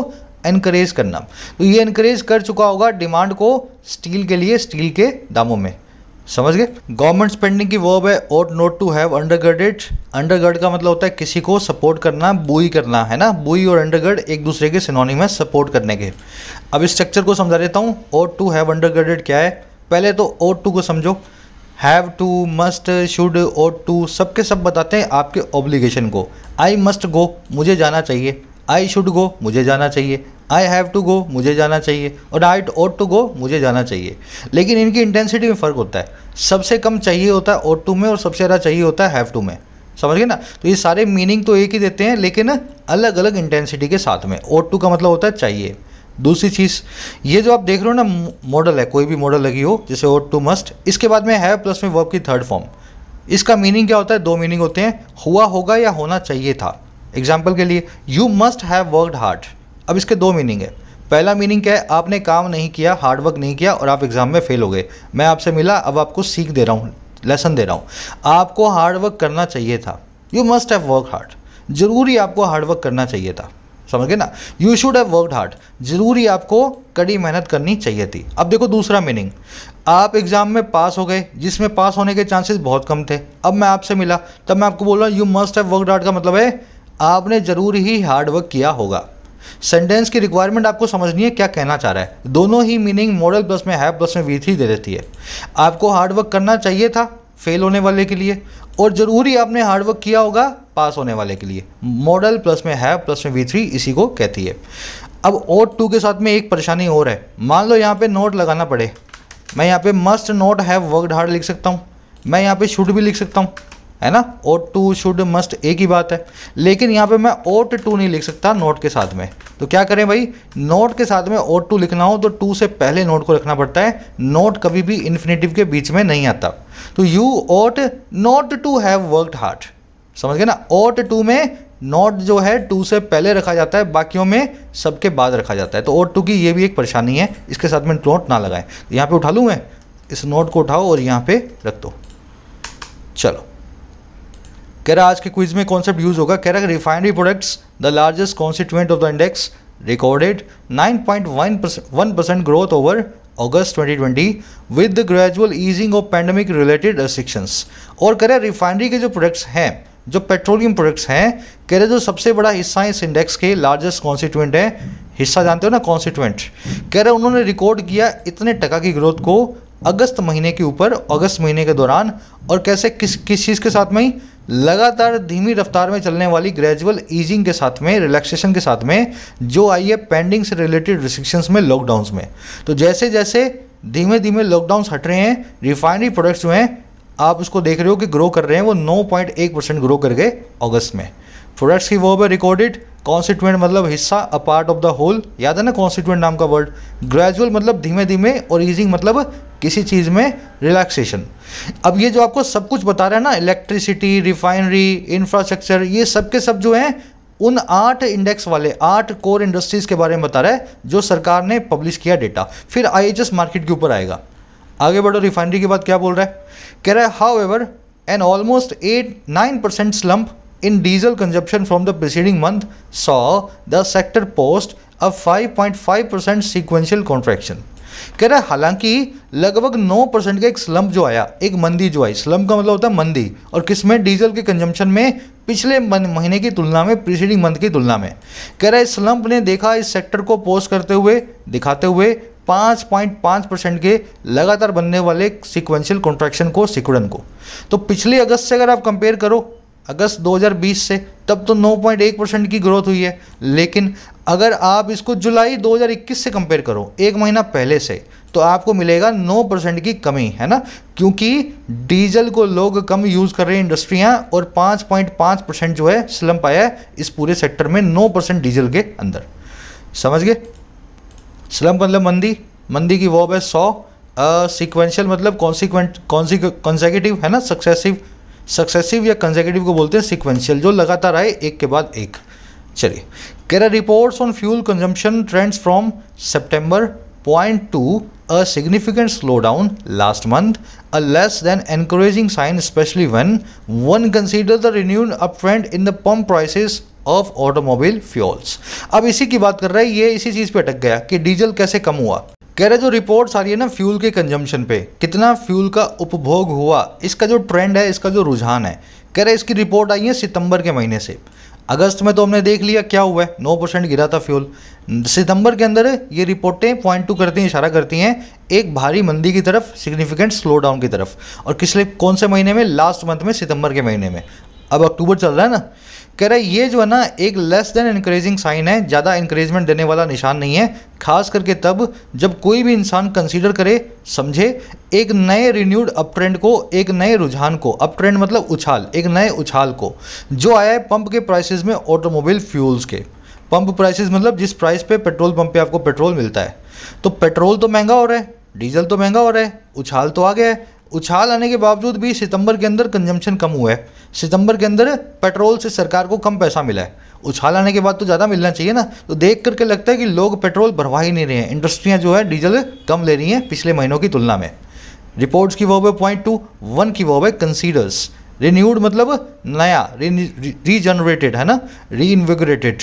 एनकरेज करना। तो ये एनकरेज कर चुका होगा डिमांड को स्टील के लिए, स्टील के दामों में। समझ गए? गवर्नमेंट स्पेंडिंग की वर्ब है ought not to have undergirded। अंडरगर्ड का मतलब होता है किसी को सपोर्ट करना, बुई करना, है ना? बुई और अंडरगर्ड एक दूसरे के सिनोनिम है सपोर्ट करने के। अब इस स्ट्रक्चर को समझा देता हूँ। ought to have undergirded क्या है? पहले तो ought to को समझो। Have to, must, should, ought to सबके सब बताते हैं आपके ऑब्लिगेशन को। आई मस्ट गो, मुझे जाना चाहिए। आई शुड गो, मुझे जाना चाहिए। आई हैव टू गो, मुझे जाना चाहिए। और आई ought to गो, मुझे जाना चाहिए। लेकिन इनकी इंटेंसिटी में फ़र्क होता है। सबसे कम चाहिए होता है ought to में और सबसे ज़्यादा चाहिए होता है हैव टू में। समझ गए ना? तो ये सारे मीनिंग तो एक ही देते हैं लेकिन अलग अलग इंटेंसिटी के साथ में। ought to का मतलब होता है चाहिए। दूसरी चीज़, ये जो आप देख रहे हो ना मॉडल है, कोई भी मॉडल लगी हो जैसे ought to, मस्ट, इसके बाद में हैव प्लस में वर्ब की थर्ड फॉर्म। इसका मीनिंग क्या होता है? दो मीनिंग होते हैं, हुआ होगा या होना चाहिए था। एग्जाम्पल के लिए you must have worked hard. अब इसके दो मीनिंग है। पहला मीनिंग क्या है? आपने काम नहीं किया, हार्ड वर्क नहीं किया और आप एग्जाम में फेल हो गए। मैं आपसे मिला, अब आपको सीख दे रहा हूँ, लेसन दे रहा हूँ। आपको हार्ड वर्क करना चाहिए था। You must have work hard, जरूरी आपको हार्ड वर्क करना चाहिए था। समझ गए ना। You should have worked hard, जरूरी आपको कड़ी मेहनत करनी चाहिए थी। अब देखो दूसरा मीनिंग, आप एग्जाम में पास हो गए जिसमें पास होने के चांसेस बहुत कम थे। अब मैं आपसे मिला तब मैं आपको बोल रहा हूँ you must have worked hard, का मतलब है आपने जरूर ही हार्ड वर्क किया होगा। सेंटेंस की रिक्वायरमेंट आपको समझनी है क्या कहना चाह रहा है। दोनों ही मीनिंग मॉडल प्लस में हैव प्लस में V3 दे देती है। आपको हार्ड वर्क करना चाहिए था फेल होने वाले के लिए, और ज़रूरी आपने हार्ड वर्क किया होगा पास होने वाले के लिए। मॉडल प्लस में हैव प्लस में V3 इसी को कहती है। अब ought to के साथ में एक परेशानी और है, मान लो यहाँ पे नोट लगाना पड़े, मैं यहाँ पे must not have worked hard लिख सकता हूँ, मैं यहाँ पे शुड भी लिख सकता हूँ, है ना। ought to शुड मस्ट एक ही बात है, लेकिन यहाँ पे मैं ought to नहीं लिख सकता नोट के साथ में। तो क्या करें भाई, नोट के साथ में ought to लिखना हो तो to से पहले नोट को रखना पड़ता है। नोट कभी भी इन्फिनेटिव के बीच में नहीं आता। तो you ought not to have worked hard, समझ गए ना। ought to में नोट जो है टू से पहले रखा जाता है, बाकियों में सबके बाद रखा जाता है। तो ought to की ये भी एक परेशानी है, इसके साथ में नोट ना लगाएं। यहाँ पे उठा लूँ मैं, इस नोट को उठाओ और यहाँ पे रख दो। चलो, कह रहा आज के क्विज में कॉन्सेप्ट यूज होगा। कह रहा refinery products the largest constituent of the index recorded 9.1% growth over August 2020 with the gradual easing of pandemic related restrictions. और कह रहा रिफाइनरी के जो प्रोडक्ट्स हैं, जो पेट्रोलियम प्रोडक्ट्स हैं, कह रहे जो सबसे बड़ा हिस्सा है इस इंडेक्स के, लार्जेस्ट कॉन्स्टिट्यूएंट है, हिस्सा जानते हो ना कॉन्स्टिट्यूएंट, कह रहे उन्होंने रिकॉर्ड किया इतने टका की ग्रोथ को अगस्त महीने के ऊपर, अगस्त महीने के दौरान। और कैसे, किस चीज़ के साथ में ही, लगातार धीमी रफ्तार में चलने वाली ग्रेजुअल ईजिंग के साथ में, रिलैक्सेशन के साथ में जो आई है पेंडिंग से रिलेटेड रिस्ट्रिक्शंस में, लॉकडाउन्स में। तो जैसे जैसे धीमे धीमे लॉकडाउन्स हट रहे हैं, रिफाइनरी प्रोडक्ट्स जो हैं आप उसको देख रहे हो कि ग्रो कर रहे हैं, वो 9.1% ग्रो कर गए अगस्त में। प्रोडक्ट्स की वर्ब है रिकॉर्डेड, कॉन्स्टिट्यूएंट मतलब हिस्सा, a part of the whole, याद है ना कॉन्स्टिट्यूएंट नाम का वर्ड। ग्रेजुअल मतलब धीमे धीमे, और ईजिंग मतलब किसी चीज़ में रिलैक्सेशन। अब ये जो आपको सब कुछ बता रहा है ना, इलेक्ट्रिसिटी, रिफाइनरी, इंफ्रास्ट्रक्चर, ये सब के सब जो हैं उन 8 इंडेक्स वाले 8 कोर इंडस्ट्रीज़ के बारे में बता रहा है जो सरकार ने पब्लिश किया डेटा। फिर IHS मार्केट के ऊपर आएगा। आगे बढ़ो, रिफाइनरी के बाद क्या बोल रहा है, कह रहा है however an almost 8-9% slump in diesel consumption from the preceding month saw the sector post a 5.5% sequential contraction। कह रहा है हालांकि लगभग 9% का एक स्लम्प जो आया, एक मंदी जो आई, स्लम्प का मतलब होता है मंदी, और किसमें, डीजल के कंजम्पशन में पिछले महीने की तुलना में, प्रीसीडिंग मंथ की तुलना में। कह रहा है स्लम्प ने देखा इस सेक्टर को पोस्ट करते हुए, दिखाते हुए 5.5% के लगातार बनने वाले सिक्वेंशियल कॉन्ट्रैक्शन को, सिकुड़न को। तो पिछले अगस्त से अगर आप कंपेयर करो, अगस्त 2020 से, तब तो 9.1% की ग्रोथ हुई है। लेकिन अगर आप इसको जुलाई 2021 से कंपेयर करो, एक महीना पहले से, तो आपको मिलेगा 9% की कमी, है ना, क्योंकि डीजल को लोग कम यूज़ कर रहे हैं इंडस्ट्रियाँ, और 5.5% जो है स्लम्प आया है इस पूरे सेक्टर में 9% डीजल के अंदर। समझ गए। स्लम्प मतलब मंदी, मंदी की वर्ब है सॉ, सीक्वेंशियल मतलब कॉन्सेक्यूटिव, है ना, सक्सेसिव या कंसेक्यूटिव को बोलते हैं सीक्वेंशियल, जो लगातार आए एक के बाद एक। चलिए, कह रहा reports on fuel consumption trends from September point to a significant slow down last month, a less than encouraging sign specially when one considers the renewed up trend in the pump prices of automobile fuels. अब इसी की बात कर रहा है, ये इसी चीज़ पे अटक गया कि डीजल कैसे कम हुआ। कह रहे जो रिपोर्ट्स आ रही है ना फ्यूल के कंजम्पशन पे, कितना फ्यूल का उपभोग हुआ, इसका जो ट्रेंड है, इसका जो रुझान है, कह रहे इसकी रिपोर्ट आई है सितंबर के महीने से। अगस्त में तो हमने देख लिया क्या हुआ है, 9% गिरा था फ्यूल। सितंबर के अंदर ये रिपोर्टें पॉइंट टू करती हैं, इशारा करती हैं एक भारी मंदी की तरफ, सिग्निफिकेंट स्लो डाउन की तरफ। और किसले, कौन से महीने में, लास्ट मंथ में, सितंबर के महीने में। अब अक्टूबर चल रहा है ना, कह रहा है ये जो है ना एक लेस देन इनकरेजिंग साइन है, ज़्यादा इंकरेजमेंट देने वाला निशान नहीं है, खास करके तब जब कोई भी इंसान कंसीडर करे, समझे एक नए रिन्यूड अप ट्रेंड को, एक नए रुझान को, अप ट्रेंड मतलब उछाल, एक नए उछाल को जो आया है पंप के प्राइसेस में, ऑटोमोबाइल फ्यूल्स के। पंप प्राइसेस मतलब जिस प्राइस पे पेट्रोल पंप पे आपको पेट्रोल मिलता है। तो पेट्रोल तो महंगा हो रहा है, डीजल तो महंगा हो रहा है, उछाल तो आ गया है। उछाल आने के बावजूद भी सितंबर के अंदर कंजम्पशन कम हुआ है, सितंबर के अंदर पेट्रोल से सरकार को कम पैसा मिला है। उछाल आने के बाद तो ज़्यादा मिलना चाहिए ना। तो देख करके लगता है कि लोग पेट्रोल भरवा ही नहीं रहे हैं, इंडस्ट्रियाँ जो है डीजल कम ले रही हैं पिछले महीनों की तुलना में। रिपोर्ट्स की वर्ब है पॉइंट टू, वन की वर्ब है कंसीडर्स। रिन्यूड मतलब नया, रीजनरेटेड, है ना, reinvigorated.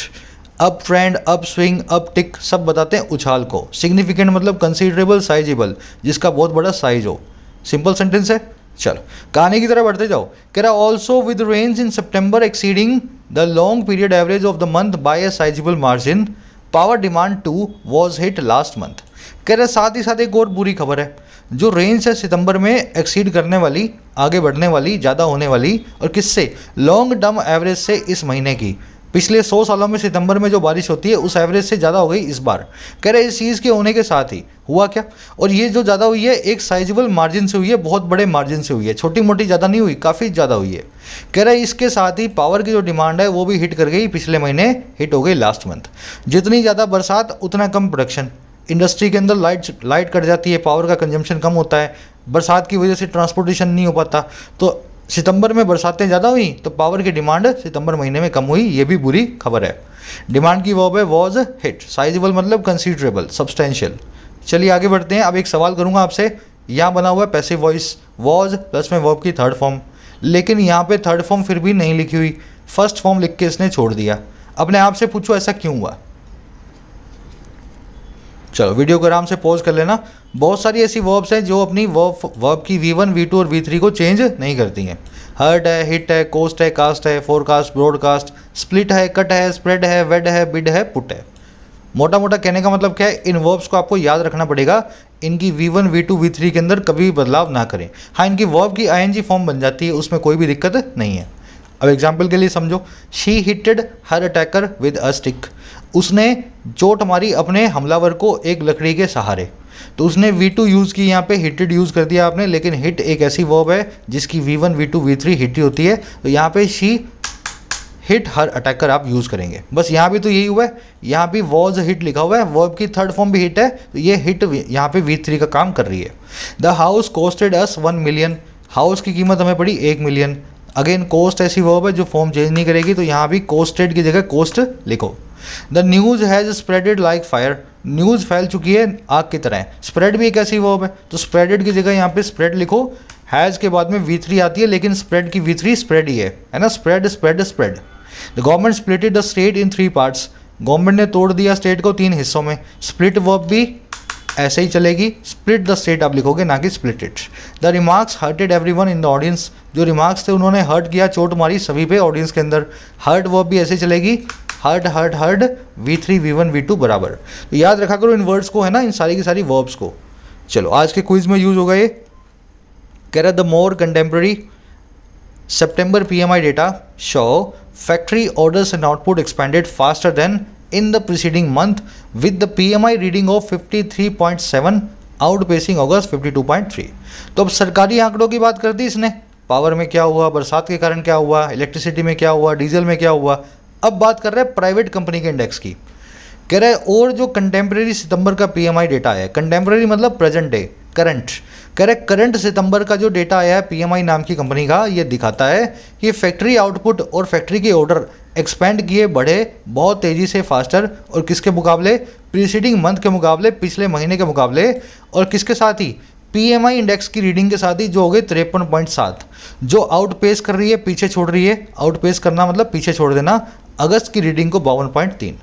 Up trend, up swing, up tick सब बताते हैं उछाल को। सिग्निफिकेंट मतलब कंसीडरेबल, साइजेबल जिसका बहुत बड़ा साइज हो। सिंपल सेंटेंस है। चलो कहानी की तरह बढ़ते जाओ। कह रहा also with range in September exceeding the long period average of the month by a sizeable margin, power demand 2 was hit last month. कह रहे साथ ही साथ एक और बुरी खबर है, जो रेंज है सितंबर में एक्सीड करने वाली, आगे बढ़ने वाली, ज़्यादा होने वाली, और किससे, लॉन्ग टर्म एवरेज से इस महीने की। पिछले 100 सालों में सितंबर में जो बारिश होती है उस एवरेज से ज़्यादा हो गई इस बार। कह रहे इस चीज़ के होने के साथ ही हुआ क्या, और ये जो ज़्यादा हुई है एक साइजेबल मार्जिन से हुई है, बहुत बड़े मार्जिन से हुई है, छोटी मोटी ज़्यादा नहीं हुई, काफ़ी ज़्यादा हुई है। कह रहे इसके साथ ही पावर की जो डिमांड है वो भी हिट कर गई, पिछले महीने हिट हो गई लास्ट मंथ। जितनी ज़्यादा बरसात उतना कम प्रोडक्शन, इंडस्ट्री के अंदर लाइट कट जाती है, पावर का कंजम्पशन कम होता है, बरसात की वजह से ट्रांसपोर्टेशन नहीं हो पाता, तो सितंबर में बरसातें ज़्यादा हुई तो पावर की डिमांड सितंबर महीने में कम हुई, ये भी बुरी खबर है। डिमांड की वर्ब है वॉज हिट, साइजेबल मतलब कंसीडरेबल, सब्सटेंशियल। चलिए आगे बढ़ते हैं। अब एक सवाल करूंगा आपसे, यहाँ बना हुआ है पैसिव वॉइस, वॉज प्लस में वर्ब की थर्ड फॉर्म, लेकिन यहाँ पे थर्ड फॉर्म फिर भी नहीं लिखी हुई, फर्स्ट फॉर्म लिख के इसने छोड़ दिया। अपने आप से पूछो ऐसा क्यों हुआ। चलो वीडियो को आराम से पॉज कर लेना। बहुत सारी ऐसी वर्ब्स हैं जो अपनी वर्ब की V1, V2 और V3 को चेंज नहीं करती हैं। हर्ट है, हिट है, कोस्ट है, कास्ट है, फोरकास्ट, ब्रॉडकास्ट, स्प्लिट है, कट है, स्प्रेड है, वेड है, बिड है, पुट है। मोटा मोटा कहने का मतलब क्या है, इन वर्ब्स को आपको याद रखना पड़ेगा। इनकी V1, V2, V3 के अंदर कभी भी बदलाव ना करें। हाँ, इनकी वर्ब की ING फॉर्म बन जाती है, उसमें कोई भी दिक्कत नहीं है। अब एग्जाम्पल के लिए समझो, she hitted her attacker with a stick, उसने चोट मारी अपने हमलावर को एक लकड़ी के सहारे। तो उसने V2 यूज़ की, यहाँ पे हिटेड यूज़ कर दिया आपने, लेकिन हिट एक ऐसी वर्ब है जिसकी V1, V2, V3 हिट ही होती है, तो यहाँ पे शी हिट हर अटैकर आप यूज़ करेंगे। बस यहाँ भी तो यही हुआ है, यहाँ भी वॉज हिट लिखा हुआ है, वर्ब की थर्ड फॉर्म भी हिट है, तो ये हिट यहाँ पे V3 का काम कर रही है। The house costed us 1 million, house की कीमत हमें पड़ी 1 मिलियन। अगेन कोस्ट ऐसी वर्ब है जो फॉर्म चेंज नहीं करेगी, तो यहाँ भी कोस्टेड की जगह कोस्ट लिखो। The news has spreaded like fire, news फैल चुकी है आग की तरह। स्प्रेड भी एक ऐसी वर्ब है, तो स्प्रेडेड की जगह यहाँ पे स्प्रेड लिखो। हैज़ के बाद में V3 आती है, लेकिन स्प्रेड की V3 स्प्रेड ही है ना, spread spread spread. The government splitted the state in 3 parts, government ने तोड़ दिया स्टेट को 3 हिस्सों में। स्प्लिट वर्ब भी ऐसे ही चलेगी, स्प्लिट द स्टेट आप लिखोगे, ना कि split it. The remarks hurted everyone in the audience, जो रिमार्क्स थे उन्होंने हर्ट किया, चोट मारी सभी पे ऑडियंस के अंदर। हर्ट वर्ब भी ऐसे चलेगी, hurt hurt hurt, V3 V1 V2 बराबर। तो याद रखा करो इन वर्ड्स को, है ना, इन सारी की सारी वर्ब्स को। चलो आज के क्विज में यूज होगा ये। कह रहा the more contemporary September PMI data show factory orders and output expanded faster than in the preceding month, with the PMI reading of 53.7 outpacing August 52.3। तो अब सरकारी आंकड़ों की बात कर दी इसने, पावर में क्या हुआ, बरसात के कारण क्या हुआ, इलेक्ट्रिसिटी में क्या हुआ, डीजल में क्या हुआ। अब बात कर रहे हैं प्राइवेट कंपनी के इंडेक्स की। कह रहे हैं और जो कंटेम्प्रेरी सितंबर का PMI डेटा है, कंटेम्प्रेरी मतलब प्रेजेंट डे, करंट। कह रहे करंट सितंबर का जो डेटा आया है PMI नाम की कंपनी का, ये दिखाता है कि फैक्ट्री आउटपुट और फैक्ट्री के ऑर्डर एक्सपेंड किए, बढ़े बहुत तेज़ी से, फास्टर, और किसके मुकाबले, प्रीसीडिंग मंथ के मुकाबले, पिछले महीने के मुकाबले, और किसके साथ ही, PMI इंडेक्स की रीडिंग के साथ ही, जो हो गई 53.7, जो आउटपेस कर रही है, पीछे छोड़ रही है। आउटपेस करना मतलब पीछे छोड़ देना, अगस्त की रीडिंग को 52.3।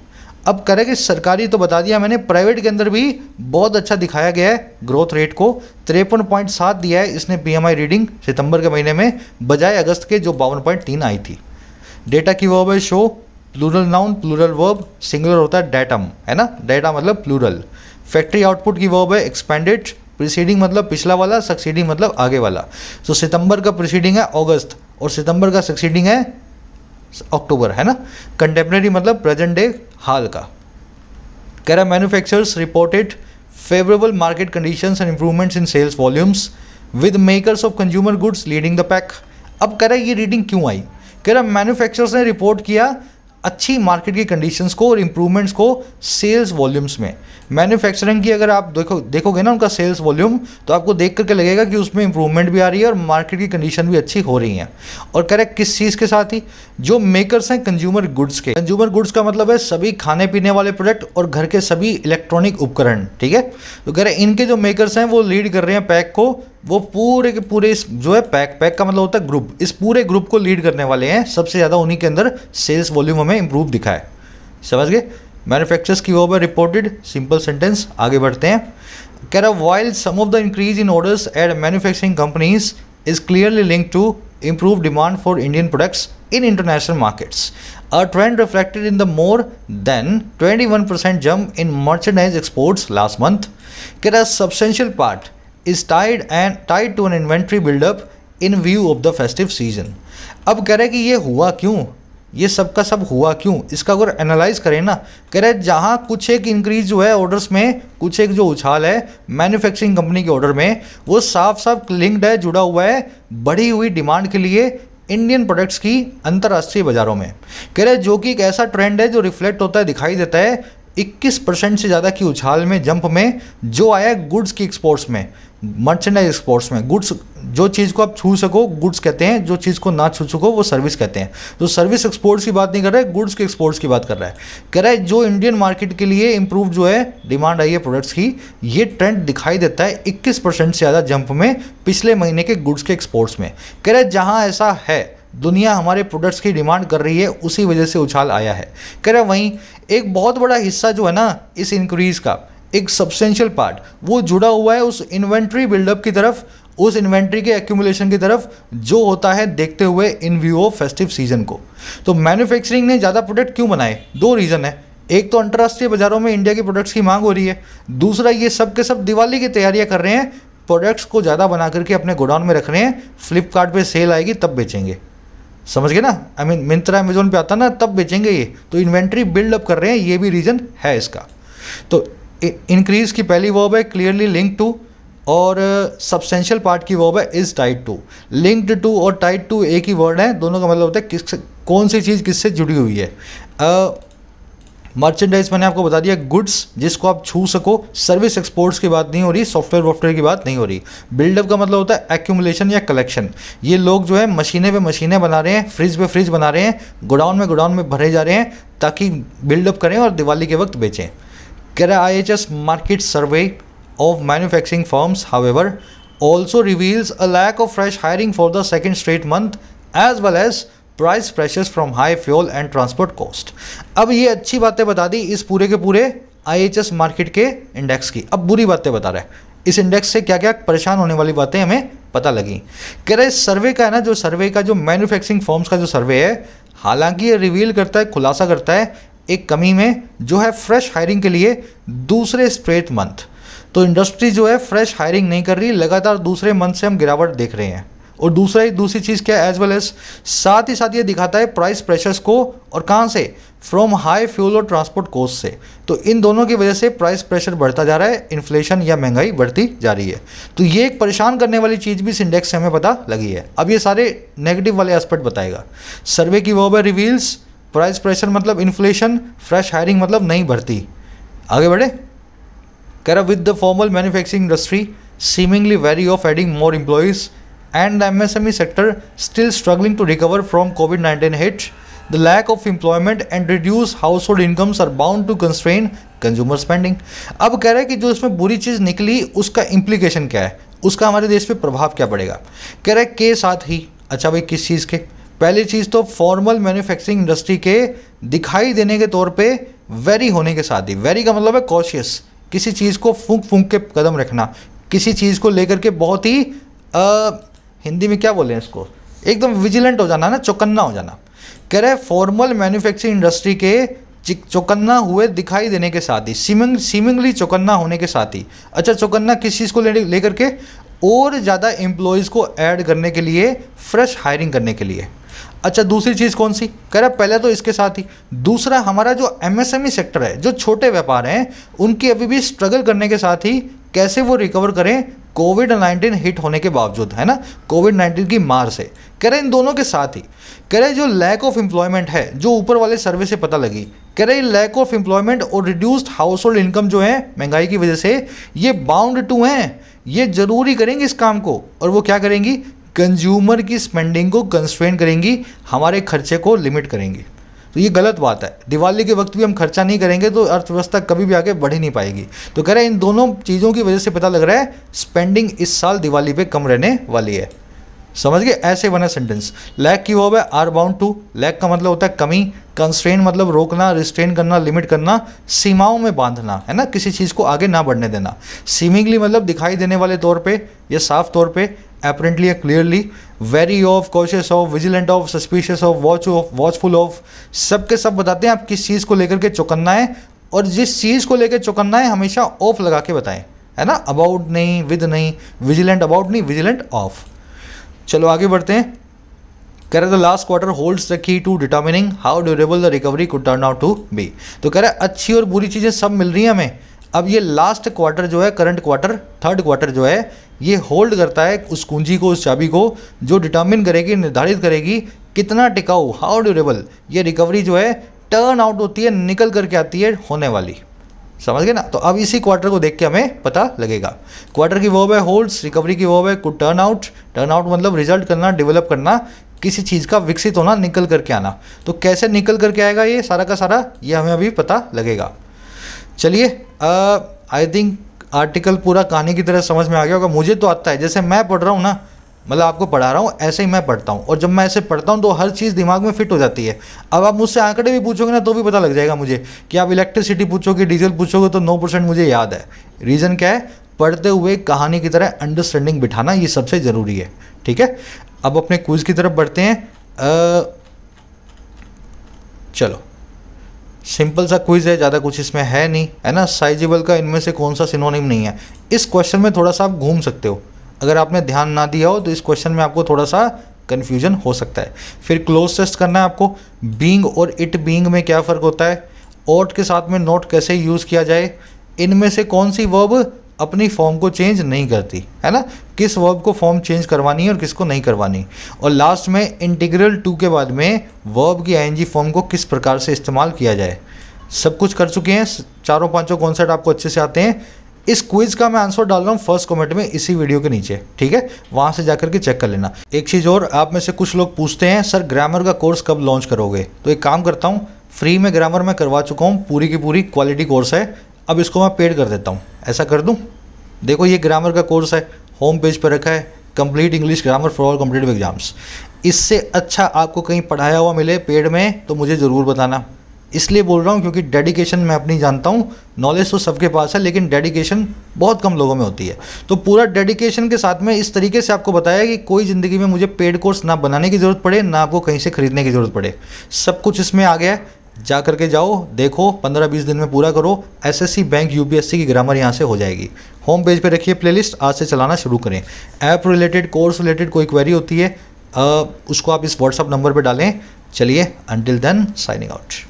अब करें कि सरकारी तो बता दिया मैंने, प्राइवेट के अंदर भी बहुत अच्छा दिखाया गया है ग्रोथ रेट को। 53.7 दिया है इसने PMI रीडिंग सितंबर के महीने में, बजाय अगस्त के जो 52.3 आई थी। डेटा की वर्ब है show, plural noun, plural verb, singular होता है डेटम, है ना, डेटा मतलब प्लूरल। फैक्ट्री आउटपुट की वर्ब है एक्सपेंडेड, प्रीसीडिंग मतलब पिछला वाला, सक्सीडिंग मतलब आगे वाला। तो सितंबर का प्रीसीडिंग है अगस्त, और सितंबर का सक्सीडिंग है अक्टूबर, है ना। कंटेम्प्रेरी मतलब प्रेजेंट डे, हाल का। कह रहा manufacturers reported favourable market conditions and improvements in sales volumes, with makers of consumer goods leading the pack. अब कह रहा है ये रीडिंग क्यों आई। कह रहा मैन्युफैक्चरर्स ने रिपोर्ट किया अच्छी मार्केट की कंडीशंस को और इंप्रूवमेंट्स को सेल्स वॉल्यूम्स में। मैन्युफैक्चरिंग की अगर आप देखोगे ना उनका सेल्स वॉल्यूम, तो आपको देख करके लगेगा कि उसमें इंप्रूवमेंट भी आ रही है और मार्केट की कंडीशन भी अच्छी हो रही हैं। और कह रहे किस चीज़ के साथ ही, जो मेकर्स हैं कंज्यूमर गुड्स के। कंज्यूमर गुड्स का मतलब है सभी खाने पीने वाले प्रोडक्ट और घर के सभी इलेक्ट्रॉनिक उपकरण, ठीक है। तो कह रहे इनके जो मेकर्स हैं वो लीड कर रहे हैं पैक को, वो पूरे के पूरे जो है पैक का मतलब होता है ग्रुप, इस पूरे ग्रुप को लीड करने वाले हैं। सबसे ज़्यादा उन्हीं के अंदर सेल्स वॉल्यूम हमें इंप्रूव दिखा है। समझ गए। मैन्युफैक्चरर्स की वो रिपोर्टेड, सिंपल सेंटेंस, आगे बढ़ते हैं। कह रहा while some of the increase in orders at manufacturing companies is clearly linked to improved demand for Indian products in international markets. A trend reflected in the more than 21% jump in merchandise exports last month. A substantial part is tied to an inventory buildup in view of the festive season. अब कह रहा है कि ये हुआ क्यों, ये सब का सब हुआ क्यों, इसका अगर एनालाइज करें ना, कह रहे जहाँ कुछ एक इंक्रीज जो है ऑर्डर्स में, कुछ एक जो उछाल है मैन्युफैक्चरिंग कंपनी के ऑर्डर में, वो साफ साफ लिंक्ड है, जुड़ा हुआ है बढ़ी हुई डिमांड के लिए इंडियन प्रोडक्ट्स की अंतर्राष्ट्रीय बाजारों में। कह रहे जो कि एक ऐसा ट्रेंड है जो रिफ्लेक्ट होता है, दिखाई देता है 21% से ज़्यादा की उछाल में, जंप में, जो आया है गुड्स की एक्सपोर्ट्स में, मर्चेंडाइज एक्सपोर्ट्स में। गुड्स, जो चीज़ को आप छू सको गुड्स कहते हैं, जो चीज़ को ना छू सको वो सर्विस कहते हैं। तो सर्विस एक्सपोर्ट्स की बात नहीं कर रहा है, गुड्स के एक्सपोर्ट्स की बात कर रहा है। कह रहा है जो इंडियन मार्केट के लिए इंप्रूव जो है डिमांड आई है प्रोडक्ट्स की, ये ट्रेंड दिखाई देता है 21% से ज़्यादा जंप में पिछले महीने के गुड्स के एक्सपोर्ट्स में। कह रहा है जहाँ ऐसा है, दुनिया हमारे प्रोडक्ट्स की डिमांड कर रही है, उसी वजह से उछाल आया है। कह रहा है वहीं एक बहुत बड़ा हिस्सा जो है ना इस इंक्रीज़ का, एक सब्सटेंशियल पार्ट, वो जुड़ा हुआ है उस इन्वेंट्री बिल्डअप की तरफ, उस इन्वेंट्री के एक्यूमुलेशन की तरफ जो होता है देखते हुए इन व्यू ऑफ फेस्टिव सीजन को। तो मैन्युफैक्चरिंग ने ज़्यादा प्रोडक्ट क्यों बनाए, दो रीज़न है। एक तो अंतर्राष्ट्रीय बाजारों में इंडिया के प्रोडक्ट्स की मांग हो रही है, दूसरा ये सब के सब दिवाली की तैयारियां कर रहे हैं, प्रोडक्ट्स को ज़्यादा बना करके अपने गोडाउन में रख रहे हैं, फ्लिपकार्ट पे सेल आएगी तब बेचेंगे, समझ गए ना, आई मीन मिंत्रा अमेजोन पे आता ना तब बेचेंगे ये, तो इन्वेंट्री बिल्डअप कर रहे हैं, ये भी रीज़न है इसका। तो इंक्रीज की पहली वर्ब है क्लियरली लिंक टू, और सब्सटेंशियल पार्ट की वर्ब है is tied to. Linked to और टाइड टू एक ही वर्ड है, दोनों का मतलब होता है किस, कौन सी चीज़ किससे जुड़ी हुई है। मर्चेंडाइज मैंने आपको बता दिया, गुड्स जिसको आप छू सको, सर्विस एक्सपोर्ट्स की बात नहीं हो रही, सॉफ्टवेयर वॉफ्टवेयर की बात नहीं हो रही। बिल्डअप का मतलब होता है एक्यूमुलेशन या कलेक्शन। ये लोग जो है मशीनें पे मशीनें बना रहे हैं, फ्रिज पे फ्रिज बना रहे हैं, गोडाउन में भरे जा रहे हैं ताकि बिल्डअप करें और दिवाली के वक्त बेचें। कह रहा IHS market survey of manufacturing firms, however, also reveals a lack of fresh hiring for the second straight month, as well as price pressures from high fuel and transport cost. अब ये अच्छी बातें बता दी इस पूरे के पूरे IHS मार्केट के इंडेक्स की। अब बुरी बातें बता रहा है, इस इंडेक्स से क्या क्या परेशान होने वाली बातें हमें पता लगी। कह रहे सर्वे का है ना, जो सर्वे का जो मैन्युफैक्चरिंग फर्म्स का जो सर्वे है, हालांकि ये रिवील करता है, खुलासा करता है एक कमी में जो है फ्रेश हायरिंग के लिए दूसरे स्ट्रेट मंथ। तो इंडस्ट्री जो है फ्रेश हायरिंग नहीं कर रही, लगातार दूसरे मंथ से हम गिरावट देख रहे हैं। और दूसरी चीज़ क्या है, एज वेल एज साथ ही साथ ये दिखाता है प्राइस प्रेशर्स को, और कहाँ से, फ्रॉम हाई फ्यूल और ट्रांसपोर्ट कॉस्ट से। तो इन दोनों की वजह से प्राइस प्रेशर बढ़ता जा रहा है, इन्फ्लेशन या महंगाई बढ़ती जा रही है। तो ये एक परेशान करने वाली चीज़ भी इस इंडेक्स से हमें पता लगी है। अब ये सारे नेगेटिव वाले एस्पेक्ट बताएगा। सर्वे की वर्ब है रिवील्स, प्राइस प्रेशर मतलब इन्फ्लेशन, फ्रेश हायरिंग मतलब नहीं भर्ती। आगे बढ़े। कह रहा with the formal manufacturing industry seemingly very of adding more employees and the MSME sector still struggling to recover from COVID-19 hit, the lack of employment and reduced household incomes are bound to constrain consumer spending. अब कह रहा है कि जो इसमें बुरी चीज़ निकली उसका इम्प्लीकेशन क्या है, उसका हमारे देश पे प्रभाव क्या पड़ेगा। कह रहा है के साथ ही, अच्छा भाई किस चीज़ के, पहली चीज़ तो फॉर्मल मैन्युफैक्चरिंग इंडस्ट्री के दिखाई देने के तौर पे वेरी होने के साथ ही, वेरी का मतलब है कॉशियस, किसी चीज़ को फूंक के कदम रखना, किसी चीज़ को लेकर के बहुत ही हिंदी में क्या बोले हैं इसको, एकदम विजिलेंट हो जाना ना, चौकन्ना हो जाना। कह रहे फॉर्मल मैन्युफैक्चरिंग इंडस्ट्री के चौकन्ना हुए दिखाई देने के साथ ही, सीमिंगली चौकन्ना होने के साथ ही, अच्छा चौकन्ना किस चीज़ को लेकर के, और ज़्यादा एम्प्लॉयज़ को ऐड करने के लिए, फ्रेश हायरिंग करने के लिए। अच्छा दूसरी चीज़ कौन सी, कह रहा पहले तो इसके साथ ही, दूसरा हमारा जो MSME सेक्टर है, जो छोटे व्यापार हैं, उनकी अभी भी स्ट्रगल करने के साथ ही कैसे वो रिकवर करें कोविड-19 हिट होने के बावजूद, है ना, कोविड-19 की मार से। कह रहे इन दोनों के साथ ही, कह रहे जो लैक ऑफ एम्प्लॉयमेंट है, जो ऊपर वाले सर्वे से पता लगी, कह रहे लैक ऑफ एम्प्लॉयमेंट और रिड्यूस्ड हाउस होल्ड इनकम जो है महंगाई की वजह से, ये बाउंड टू हैं, ये जरूरी करेंगी इस काम को, और वो क्या करेंगी, कंज्यूमर की स्पेंडिंग को कंस्ट्रेन करेंगी, हमारे खर्चे को लिमिट करेंगी। तो ये गलत बात है, दिवाली के वक्त भी हम खर्चा नहीं करेंगे तो अर्थव्यवस्था कभी भी आगे बढ़ ही नहीं पाएगी। तो कह रहे हैं इन दोनों चीज़ों की वजह से पता लग रहा है स्पेंडिंग इस साल दिवाली पे कम रहने वाली है। समझ गए, ऐसे बना सेंटेंस। लैक की वर्ब है आर बाउंड टू, लैक का मतलब होता है कमी, कंस्ट्रेन मतलब रोकना, रिस्ट्रेन करना, लिमिट करना, सीमाओं में बांधना, है ना, किसी चीज़ को आगे ना बढ़ने देना। सीमिंगली मतलब दिखाई देने वाले तौर पे या साफ तौर पे, एपरेंटली या clearly, very of, cautious of, vigilant of, suspicious of, watchful of, सब के सब बताते हैं आप किस चीज़ को लेकर के चौकन्ना है, और जिस चीज़ को लेकर चौकन्ना है हमेशा ऑफ लगा के बताएं, है ना, अबाउट नहीं, विद नहीं, विजिलेंट अबाउट नहीं, विजिलेंट ऑफ। चलो आगे बढ़ते हैं। कह रहे the last quarter holds the key to determining how durable the recovery could turn out to be. तो कह रहे हैं अच्छी और बुरी चीज़ें सब मिल रही हैं हमें, अब ये लास्ट क्वार्टर जो है, करंट क्वार्टर, थर्ड क्वार्टर जो है, ये होल्ड करता है उस कुंजी को, उस चाबी को, जो डिटर्मिन करेगी, निर्धारित करेगी कितना टिकाऊ, हाउ ड्यूरेबल ये रिकवरी जो है टर्न आउट होती है, निकल करके आती है, होने वाली। समझ गए ना। तो अब इसी क्वार्टर को देख के हमें पता लगेगा। क्वार्टर की वर्ब है होल्ड्स, रिकवरी की वर्ब है could turn out. Turn out मतलब रिजल्ट करना, डेवलप करना, किसी चीज़ का विकसित होना, निकल करके आना। तो कैसे निकल करके आएगा ये सारा का सारा, ये हमें अभी पता लगेगा। चलिए आई थिंक आर्टिकल पूरा कहानी की तरह समझ में आ गया होगा। मुझे तो आता है, जैसे मैं पढ़ रहा हूँ ना, मतलब आपको पढ़ा रहा हूँ, ऐसे ही मैं पढ़ता हूँ, और जब मैं ऐसे पढ़ता हूँ तो हर चीज़ दिमाग में फिट हो जाती है। अब आप मुझसे आंकड़े भी पूछोगे ना तो भी पता लग जाएगा मुझे, कि आप इलेक्ट्रिसिटी पूछोगे, डीजल पूछोगे तो 9% मुझे याद है। रीज़न क्या है, पढ़ते हुए कहानी की तरह अंडरस्टैंडिंग बिठाना, ये सबसे ज़रूरी है। ठीक है, अब अपने क्विज की तरफ बढ़ते हैं। चलो सिंपल सा क्विज है, ज़्यादा कुछ इसमें है नहीं, है ना। साइजेबल का इनमें से कौन सा सिनोनिम नहीं है। इस क्वेश्चन में थोड़ा सा आप घूम सकते हो, अगर आपने ध्यान ना दिया हो तो इस क्वेश्चन में आपको थोड़ा सा कन्फ्यूजन हो सकता है। फिर क्लोज टेस्ट करना है आपको, बीइंग और इट बीइंग में क्या फ़र्क होता है, ऑट के साथ में नॉट कैसे यूज़ किया जाए, इनमें से कौन सी वर्ब अपनी फॉर्म को चेंज नहीं करती, है ना, किस वर्ब को फॉर्म चेंज करवानी है और किसको नहीं करवानी, और लास्ट में इंटीग्रल टू के बाद में वर्ब की आईएनजी फॉर्म को किस प्रकार से इस्तेमाल किया जाए। सब कुछ कर चुके हैं, चारों पांचों कॉन्सेप्ट आपको अच्छे से आते हैं। इस क्विज का मैं आंसर डाल रहा हूँ फर्स्ट कमेंट में इसी वीडियो के नीचे, ठीक है, वहाँ से जाकर के चेक कर लेना। एक चीज़ और, आप में से कुछ लोग पूछते हैं सर ग्रामर का कोर्स कब लॉन्च करोगे, तो एक काम करता हूँ, फ्री में ग्रामर में करवा चुका हूँ, पूरी की पूरी क्वालिटी कोर्स है, अब इसको मैं पेड कर देता हूँ। ऐसा कर दूँ, देखो ये ग्रामर का कोर्स है, होम पेज पर रखा है, complete English grammar for all competitive exams. इससे अच्छा आपको कहीं पढ़ाया हुआ मिले पेड में तो मुझे ज़रूर बताना। इसलिए बोल रहा हूँ क्योंकि डेडिकेशन मैं अपनी जानता हूँ, नॉलेज तो सबके पास है लेकिन डेडिकेशन बहुत कम लोगों में होती है। तो पूरा डेडिकेशन के साथ में इस तरीके से आपको बताया कि कोई ज़िंदगी में मुझे पेड कोर्स ना बनाने की ज़रूरत पड़े, ना आपको कहीं से खरीदने की ज़रूरत पड़े, सब कुछ इसमें आ गया है। जा करके जाओ, देखो, 15-20 दिन में पूरा करो, एसएससी बैंक यूपीएससी की ग्रामर यहाँ से हो जाएगी। होम पेज पे रखिए प्लेलिस्ट, आज से चलाना शुरू करें। ऐप रिलेटेड, कोर्स रिलेटेड कोई क्वेरी होती है उसको आप इस व्हाट्सअप नंबर पे डालें। चलिए, अंटिल देन साइनिंग आउट।